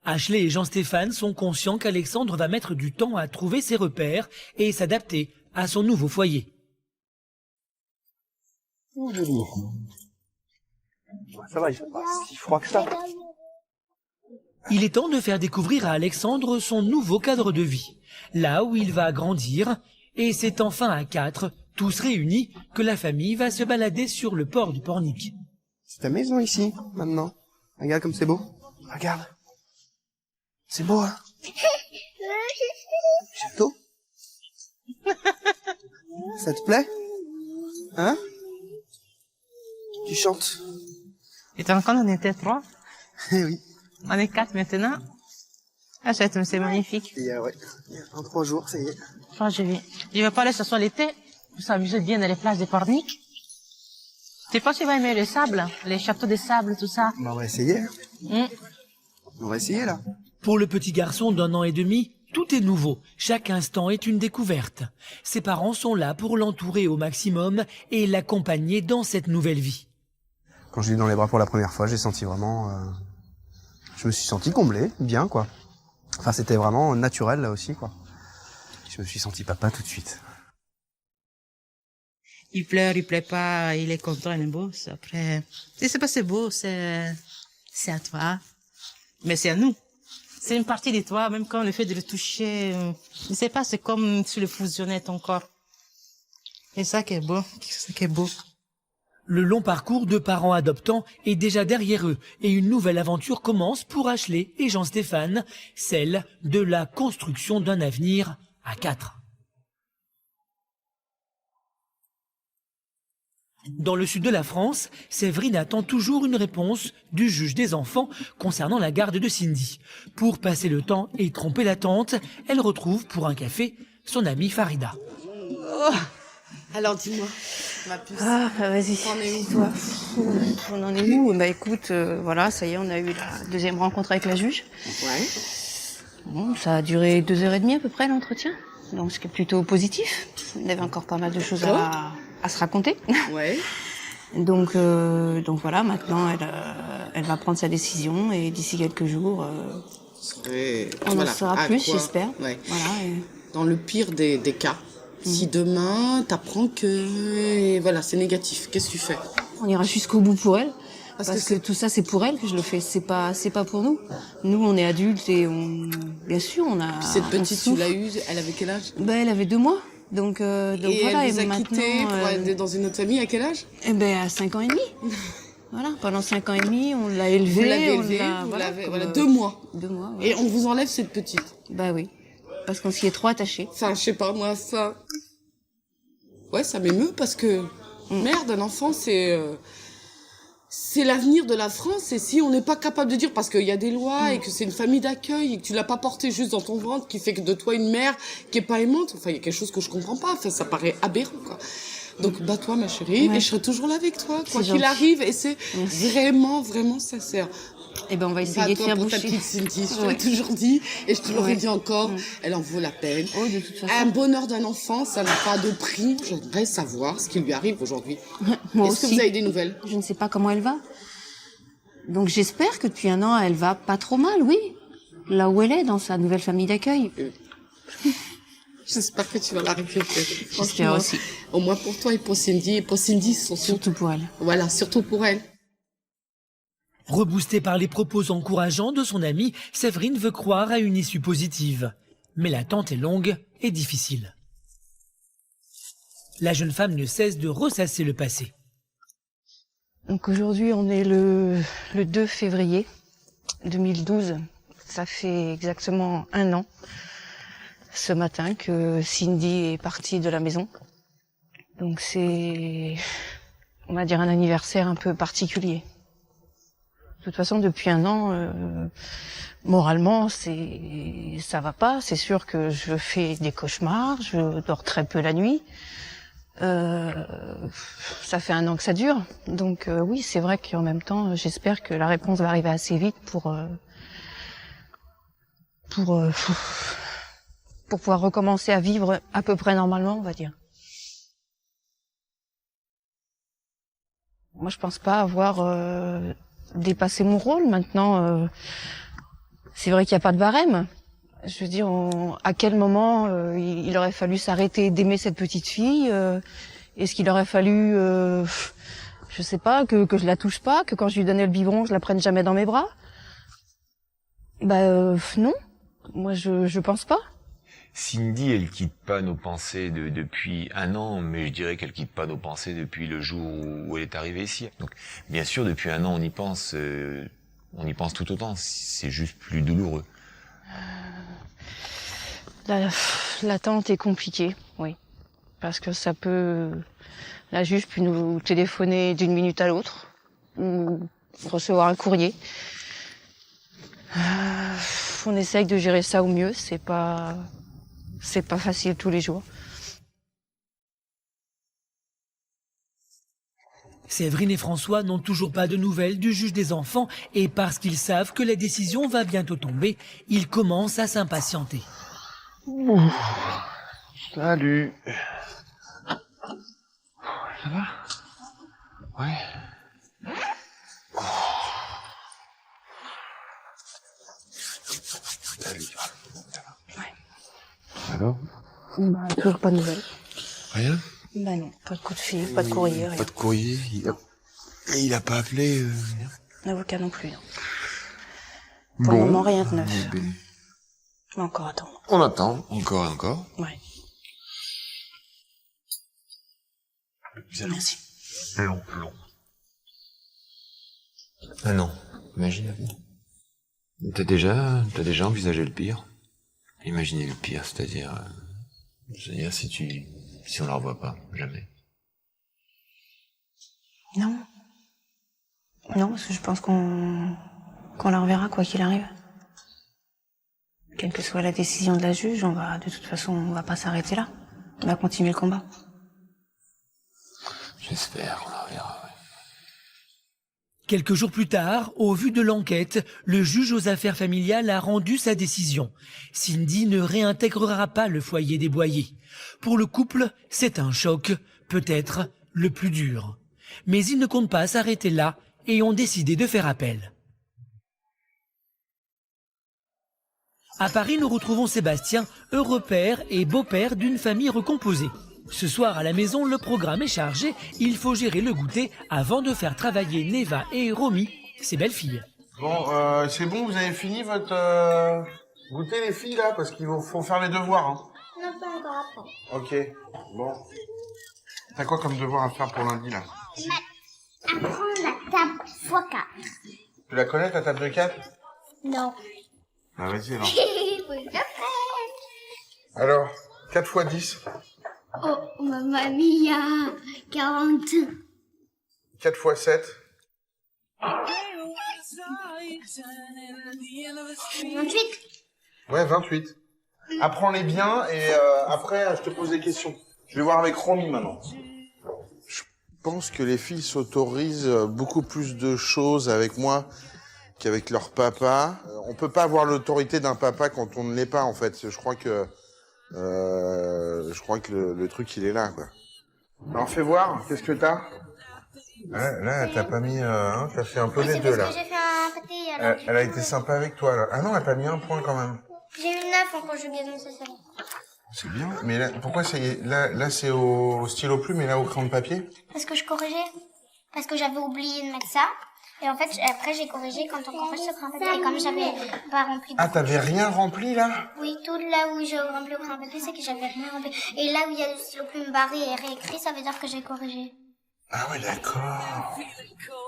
Ashley et Jean-Stéphane sont conscients qu'Alexandre va mettre du temps à trouver ses repères et s'adapter à son nouveau foyer. Ça va, il fait pas si froid que ça. Il est temps de faire découvrir à Alexandre son nouveau cadre de vie, là où il va grandir, et c'est enfin à 4, tous réunis, que la famille va se balader sur le port du Pornic. C'est ta maison ici, maintenant. Regarde comme c'est beau. Regarde. C'est beau, hein? Château? Ça te plaît? Hein? Tu chantes? Et quand on était 3? Eh oui. On est 4 maintenant. Ah, c'est magnifique. Ouais. En 3 jours, ça y est. Enfin, je vais pas aller ce soir l'été pour s'amuser bien dans les plages de Pornic. Tu sais pas si tu vas aimer le sable, les châteaux de sable, tout ça? Bah, on va essayer. On va essayer, là. Pour le petit garçon d'1 an et demi, tout est nouveau. Chaque instant est une découverte. Ses parents sont là pour l'entourer au maximum et l'accompagner dans cette nouvelle vie. Quand je l'ai eu dans les bras pour la première fois, j'ai senti vraiment... Je me suis senti comblé, bien, quoi. Enfin, c'était vraiment naturel, là aussi, quoi. Je me suis senti papa tout de suite. Il pleure, il pleure pas, il est content, il est beau. Après, si c'est pas c'est beau, c'est à toi. Mais c'est à nous. C'est une partie de toi, même quand le fait de le toucher, je sais pas, c'est comme si le fusionnait ton corps. Et ça qui est beau, c'est ça qui est beau. Le long parcours de parents adoptants est déjà derrière eux et une nouvelle aventure commence pour Ashley et Jean-Stéphane, celle de la construction d'un avenir à 4. Dans le sud de la France, Séverine attend toujours une réponse du juge des enfants concernant la garde de Cindy. Pour passer le temps et tromper la tante, elle retrouve pour un café son amie Farida. Oh, alors dis-moi, ma puce. Ah, vas-y. On en est où, toi? On en est où? Bah écoute, voilà, ça y est, on a eu la deuxième rencontre avec la juge. Ouais. Bon, ça a duré 2h30 à peu près l'entretien, donc ce qui est plutôt positif. Il y avait encore pas mal de choses à se raconter. Ouais. Donc voilà, maintenant elle va prendre sa décision et d'ici quelques jours, on en saura plus, j'espère. Ouais. Voilà. Dans le pire des cas, si demain t'apprends que voilà, c'est négatif, qu'est-ce que tu fais? On ira jusqu'au bout pour elle. Parce que tout ça, c'est pour elle que je le fais. C'est pas pour nous. Nous, on est adultes et bien sûr, on a. Cette petite, tu l'as eue, elle avait quel âge? Bah, elle avait 2 mois. Donc et voilà. Elle vous a maintenant, quitté pour aller dans une autre famille à quel âge? Eh ben, à 5 ans et demi. Voilà. Pendant 5 ans et demi, on l'a élevée. Vous l'avez élevée, voilà, 2 mois. 2 mois. Ouais. Et on vous enlève cette petite? Bah oui. Parce qu'on s'y est trop attaché. Enfin, je sais pas, moi, ça. Ouais, ça m'émeut parce que, merde, un enfant, c'est l'avenir de la France. Et si on n'est pas capable de dire, parce qu'il y a des lois et que c'est une famille d'accueil et que tu l'as pas porté juste dans ton ventre, qui fait que de toi une mère qui est pas aimante, enfin, il y a quelque chose que je comprends pas. Enfin, ça paraît aberrant, quoi. Donc, bats-toi, ma chérie, et je serai toujours là avec toi, quoi qu'il arrive. Et c'est vraiment, vraiment sincère. Eh ben, on va essayer de faire pour ta boucher. petite Cindy, je te l'ai toujours dit, et je te l'aurais dit encore, elle en vaut la peine. Oh, de toute façon. Un bonheur d'un enfant, ça n'a pas de prix. J'aimerais savoir ce qui lui arrive aujourd'hui. Moi Est-ce que aussi. vous avez des nouvelles? Je ne sais pas comment elle va. Donc j'espère que depuis 1 an, elle va pas trop mal, oui. Là où elle est, dans sa nouvelle famille d'accueil. J'espère que tu vas la récupérer. J'espère aussi. Au moins pour toi et pour Cindy, surtout pour elle. Voilà, surtout pour elle. Reboostée par les propos encourageants de son amie, Séverine veut croire à une issue positive. Mais l'attente est longue et difficile. La jeune femme ne cesse de ressasser le passé. Donc aujourd'hui, on est le 2 février 2012. Ça fait exactement 1 an ce matin que Cindy est partie de la maison. Donc c'est, on va dire, un anniversaire un peu particulier. De toute façon, depuis 1 an, moralement, ça va pas. C'est sûr que je fais des cauchemars, je dors très peu la nuit. Ça fait 1 an que ça dure. Donc oui, c'est vrai qu'en même temps, j'espère que la réponse va arriver assez vite pour pouvoir recommencer à vivre à peu près normalement, on va dire. Moi, je pense pas avoir dépassé mon rôle. Maintenant, c'est vrai qu'il n'y a pas de barème. Je veux dire, à quel moment il aurait fallu s'arrêter d'aimer cette petite fille? Est-ce qu'il aurait fallu, je sais pas, que je la touche pas, que quand je lui donnais le biberon, je la prenne jamais dans mes bras? Non. Moi, je pense pas. Cindy, elle quitte pas nos pensées depuis 1 an, mais je dirais qu'elle quitte pas nos pensées depuis le jour où elle est arrivée ici. Donc, bien sûr, depuis 1 an, on y pense tout autant. C'est juste plus douloureux. L'attente est compliquée, oui. Parce que ça peut... La juge peut nous téléphoner d'une minute à l'autre, ou recevoir un courrier. On essaye de gérer ça au mieux, c'est pas facile tous les jours. Séverine et François n'ont toujours pas de nouvelles du juge des enfants et parce qu'ils savent que la décision va bientôt tomber, ils commencent à s'impatienter. Salut. Ça va? Ouais. Salut. Alors? Toujours pas de nouvelles. Rien? Non, pas de coup de fil, pas de courrier, rien. Pas de courrier? Il a pas appelé L'avocat non plus, non. Pour le moment, rien de neuf. Mais encore attendre. On attend, encore et encore. Ouais. Merci. Long. 1 an, imagine. T'as déjà envisagé le pire? Imaginez le pire, c'est-à-dire si on la revoit pas, jamais. Non. Non, parce que je pense qu'on la reverra quoi qu'il arrive. Quelle que soit la décision de la juge, de toute façon, on va pas s'arrêter là. On va continuer le combat. J'espère qu'on la reverra, ouais. Quelques jours plus tard, au vu de l'enquête, le juge aux affaires familiales a rendu sa décision. Cindy ne réintégrera pas le foyer des Boyer. Pour le couple, c'est un choc, peut-être le plus dur. Mais ils ne comptent pas s'arrêter là et ont décidé de faire appel. À Paris, nous retrouvons Sébastien, heureux père et beau-père d'une famille recomposée. Ce soir à la maison, le programme est chargé. Il faut gérer le goûter avant de faire travailler Neva et Romy, ses belles-filles. Bon, c'est bon, vous avez fini votre goûter les filles là, parce qu'il faut faire les devoirs. Hein. Non, pas encore après. Ok, bon. T'as quoi comme devoir à faire pour lundi là? Apprendre la table x4. Tu la connais ta table de 4? Non. Ah vas-y alors. Faut que j'apprenne. Alors, 4 x 10. Oh, ma mamie a 40. 4 x 7. 28. Ouais, 28. Apprends-les bien et après, je te pose des questions. Je vais voir avec Romy maintenant. Je pense que les filles s'autorisent beaucoup plus de choses avec moi qu'avec leur papa. On peut pas avoir l'autorité d'un papa quand on ne l'est pas, en fait. Je crois que le truc, il est là, quoi. Alors, fais voir, qu'est-ce que t'as? Là, t'as pas mis... t'as fait un peu les deux, là. J'ai fait un pâté. Elle a été sympa avec toi, là. Ah non, elle t'a mis un point, quand même. J'ai eu 9 en conjugaison, c'est ça. C'est bien. Mais là, pourquoi ça y est? Là, c'est au stylo plume et là, au crayon de papier? Parce que je corrigeais. Parce que j'avais oublié de mettre ça. Et en fait, après, j'ai corrigé quand on corrige ce crayon de papier. Et comme j'avais pas rempli... Ah, t'avais rien rempli, là? Oui, tout là où j'ai rempli au crayon de papier, c'est que j'avais rien rempli. Et là où il y a le stylo plume barré et réécrit, ça veut dire que j'ai corrigé. Ah ouais, d'accord.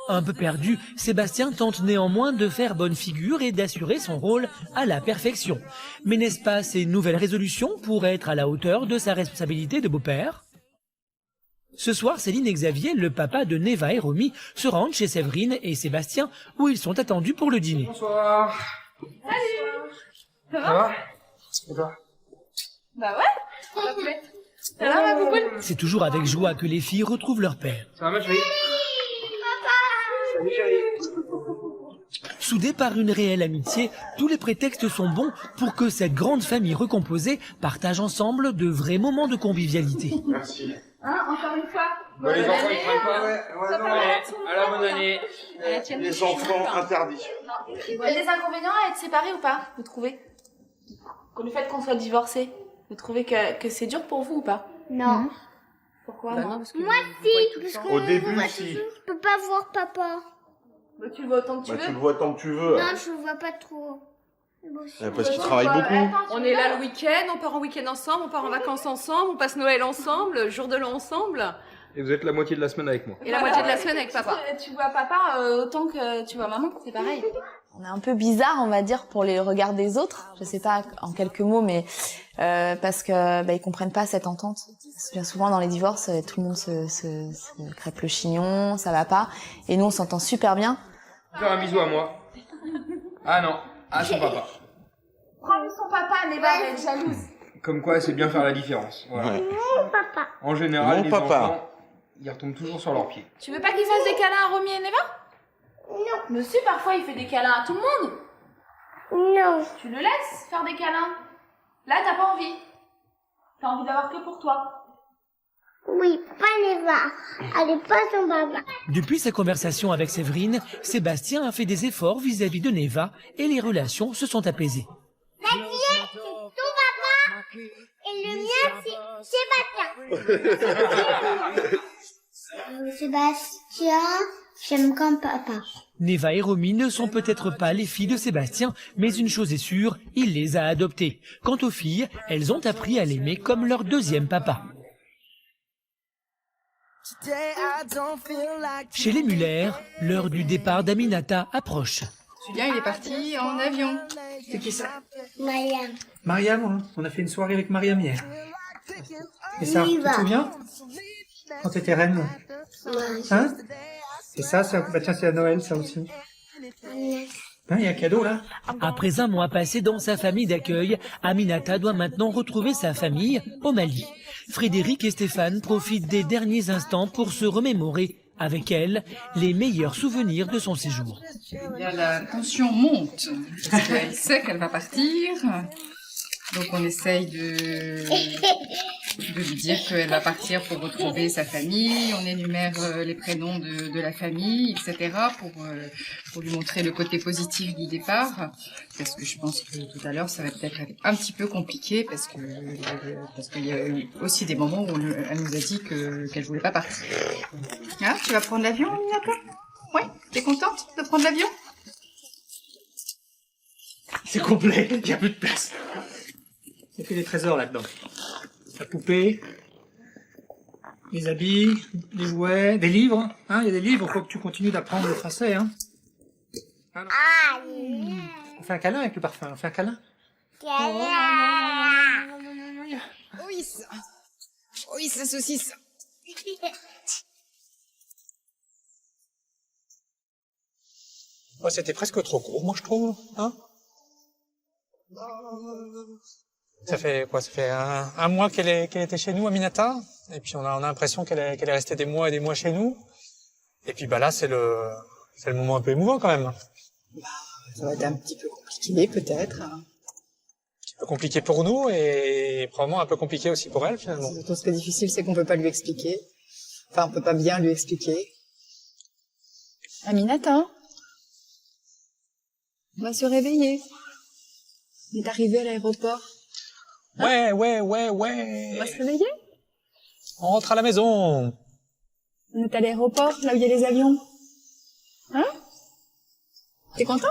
Un peu perdu, Sébastien tente néanmoins de faire bonne figure et d'assurer son rôle à la perfection. Mais n'est-ce pas ces nouvelles résolutions pour être à la hauteur de sa responsabilité de beau-père? Ce soir, Céline et Xavier, le papa de Neva et Romy, se rendent chez Séverine et Sébastien où ils sont attendus pour le dîner. Bonsoir. Salut. Ça Ça va? Et toi? Bah ouais, ça va plaît. Alors, ma poupoule? C'est toujours avec joie que les filles retrouvent leur père. Ça va, ma chérie? Salut, chérie. Soudés par une réelle amitié, tous les prétextes sont bons pour que cette grande famille recomposée partage ensemble de vrais moments de convivialité. Merci. Hein, encore une fois. Bon, les enfants, ils prennent pas? Ouais, non. À la bonne année. Les enfants interdits. Il y a des inconvénients à être séparés ou pas, vous trouvez? Le fait qu'on soit divorcés, vous trouvez que c'est dur pour vous ou pas? Non. Pourquoi? Moi, si. Parce que Au début, moi, si. Je peux pas voir papa. Bah, tu le vois autant que tu Bah, veux. tu le vois tant que tu veux. Non, je le vois pas trop. Parce qu'il travaille beaucoup. On est là le week-end, on part en week-end ensemble, on part en vacances ensemble, on passe Noël ensemble, jour de l'an ensemble, Et vous êtes la moitié de la semaine avec moi. et la moitié de la semaine avec papa. Tu vois papa autant que tu vois maman, c'est pareil. On est un peu bizarre, on va dire, pour les regards des autres. Je sais pas en quelques mots, mais parce que ils comprennent pas cette entente. Parce que bien souvent dans les divorces, tout le monde se crêpe le chignon, ça va pas. Et nous, on s'entend super bien. Faire un bisou à moi. Ah non, à son papa. Prends son papa, Neva, elle est jalouse. Comme quoi, c'est bien faire la différence. Voilà. Ouais. Mon papa. En général, Mon les papa. enfants, ils retombent toujours sur leurs pieds. Tu veux pas qu'il fasse des câlins à Romy et Neva? Non. Mais si, parfois il fait des câlins à tout le monde. Non. Tu le laisses faire des câlins. Là, t'as pas envie. T'as envie d'avoir que pour toi. Oui, pas Neva. Elle est pas son papa. Depuis sa conversation avec Séverine, Sébastien a fait des efforts vis-à-vis de Neva et les relations se sont apaisées. La tienne, c'est ton papa. Et le mien, c'est Sébastien. Sébastien, j'aime comme papa. Neva et Romy ne sont peut-être pas les filles de Sébastien, mais une chose est sûre, il les a adoptées. Quant aux filles, elles ont appris à l'aimer comme leur deuxième papa. Chez les Muller, l'heure du départ d'Aminata approche. Julien, il est parti en avion. C'est qui ça? Mariam. Mariam, hein. On a fait une soirée avec Mariam hier. Et ça, tu te souviens? Quand t'étais reine? Hein? Et ça, bah tiens, c'est à Noël, ça aussi. Hein, il y a un cadeau, là? Après un mois passé dans sa famille d'accueil, Aminata doit maintenant retrouver sa famille au Mali. Frédéric et Stéphane profitent des derniers instants pour se remémorer avec elle les meilleurs souvenirs de son séjour. Eh bien, la tension monte. Parce qu'elle sait qu'elle va partir. Donc, on essaye de lui dire qu'elle va partir pour retrouver sa famille. On énumère les prénoms de la famille, etc. pour lui montrer le côté positif du départ. Parce que je pense que tout à l'heure, ça va peut-être être un petit peu compliqué parce qu'il y a eu aussi des moments où elle nous a dit qu'elle voulait pas partir. Ah, tu vas prendre l'avion, Aminata? Oui? T'es contente de prendre l'avion? C'est complet, il n'y a plus de place. Il y a que des trésors là-dedans. La poupée, les habits, des jouets, des livres. Hein, il y a des livres, faut que tu continues d'apprendre le français. Hein. On fait un câlin avec le parfum, on fait un câlin. Câlin. Oui, ça. Oui, c'est la saucisse. Ouais, c'était presque trop court, moi je trouve. Hein, ça fait quoi? Ça fait un mois qu'elle était chez nous, Aminata. Et puis on a l'impression qu'elle est restée des mois et des mois chez nous. Et puis bah là, c'est le moment un peu émouvant quand même. Ça va être un petit peu compliqué peut-être. Un petit peu compliqué pour nous et probablement un peu compliqué aussi pour elle finalement. Surtout ce qui est difficile, c'est qu'on peut pas lui expliquer. Enfin, on peut pas bien lui expliquer. Aminata, on va se réveiller. On est arrivé à l'aéroport. Ouais. On va se réveiller? On rentre à la maison. On est à l'aéroport, là où il y a les avions. Hein? T'es content?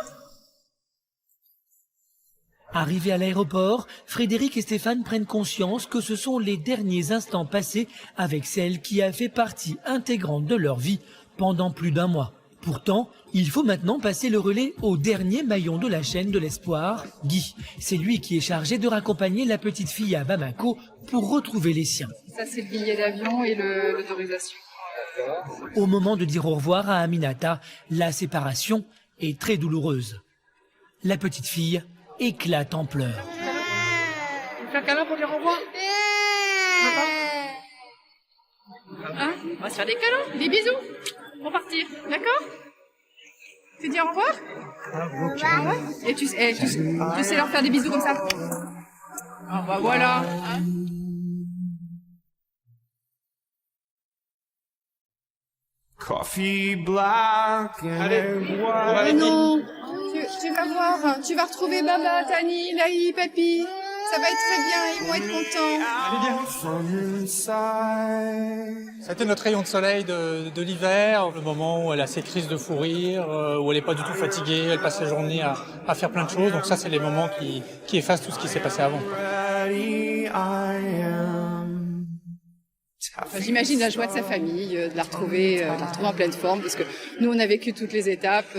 Arrivés à l'aéroport, Frédéric et Stéphane prennent conscience que ce sont les derniers instants passés avec celle qui a fait partie intégrante de leur vie pendant plus d'un mois. Pourtant, il faut maintenant passer le relais au dernier maillon de la chaîne de l'espoir, Guy. C'est lui qui est chargé de raccompagner la petite fille à Bamako pour retrouver les siens. Ça, c'est le billet d'avion et l'autorisation. Au moment de dire au revoir à Aminata, la séparation est très douloureuse. La petite fille éclate en pleurs. Tu veux faire câlin pour dire au revoir? Hein? On va se faire des câlins, des bisous pour partir, d'accord? Tu dis au revoir? Et tu sais leur faire des bisous comme ça? Ah bah voilà. Hein? Coffee black and Non, tu vas voir, tu vas retrouver Baba, Tani, Laï, Papi. Ça va être très bien, ils vont être contents. Ça a été notre rayon de soleil de l'hiver, le moment où elle a ses crises de fou rire, où elle est pas du tout fatiguée, elle passe la journée à faire plein de choses. Donc ça, c'est les moments qui effacent tout ce qui s'est passé avant. J'imagine la joie de sa famille, de la retrouver en pleine forme, parce que nous on a vécu toutes les étapes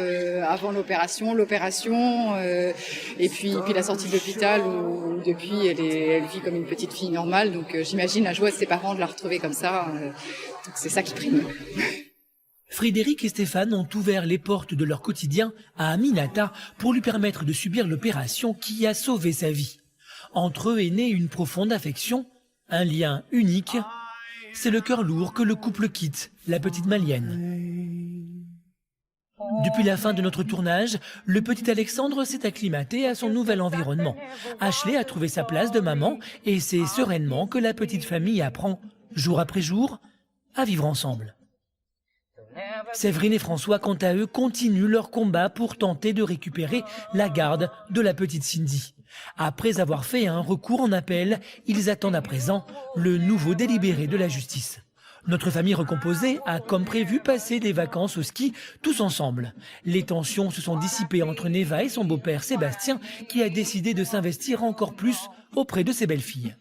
avant l'opération, et puis la sortie de l'hôpital où depuis elle vit comme une petite fille normale. Donc j'imagine la joie de ses parents de la retrouver comme ça. Donc c'est ça qui prime. Frédéric et Stéphane ont ouvert les portes de leur quotidien à Aminata pour lui permettre de subir l'opération qui a sauvé sa vie. Entre eux est née une profonde affection, un lien unique. C'est le cœur lourd que le couple quitte, la petite Malienne. Depuis la fin de notre tournage, le petit Alexandre s'est acclimaté à son nouvel environnement. Ashley a trouvé sa place de maman et c'est sereinement que la petite famille apprend, jour après jour, à vivre ensemble. Séverine et François, quant à eux, continuent leur combat pour tenter de récupérer la garde de la petite Cindy. Après avoir fait un recours en appel, ils attendent à présent le nouveau délibéré de la justice. Notre famille recomposée a, comme prévu, passé des vacances au ski tous ensemble. Les tensions se sont dissipées entre Neva et son beau-père Sébastien, qui a décidé de s'investir encore plus auprès de ses belles-filles.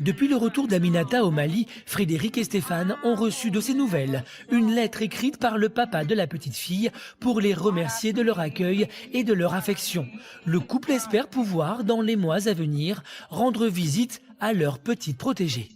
Depuis le retour d'Aminata au Mali, Frédéric et Stéphane ont reçu de ses nouvelles, une lettre écrite par le papa de la petite fille pour les remercier de leur accueil et de leur affection. Le couple espère pouvoir, dans les mois à venir, rendre visite à leur petite protégée.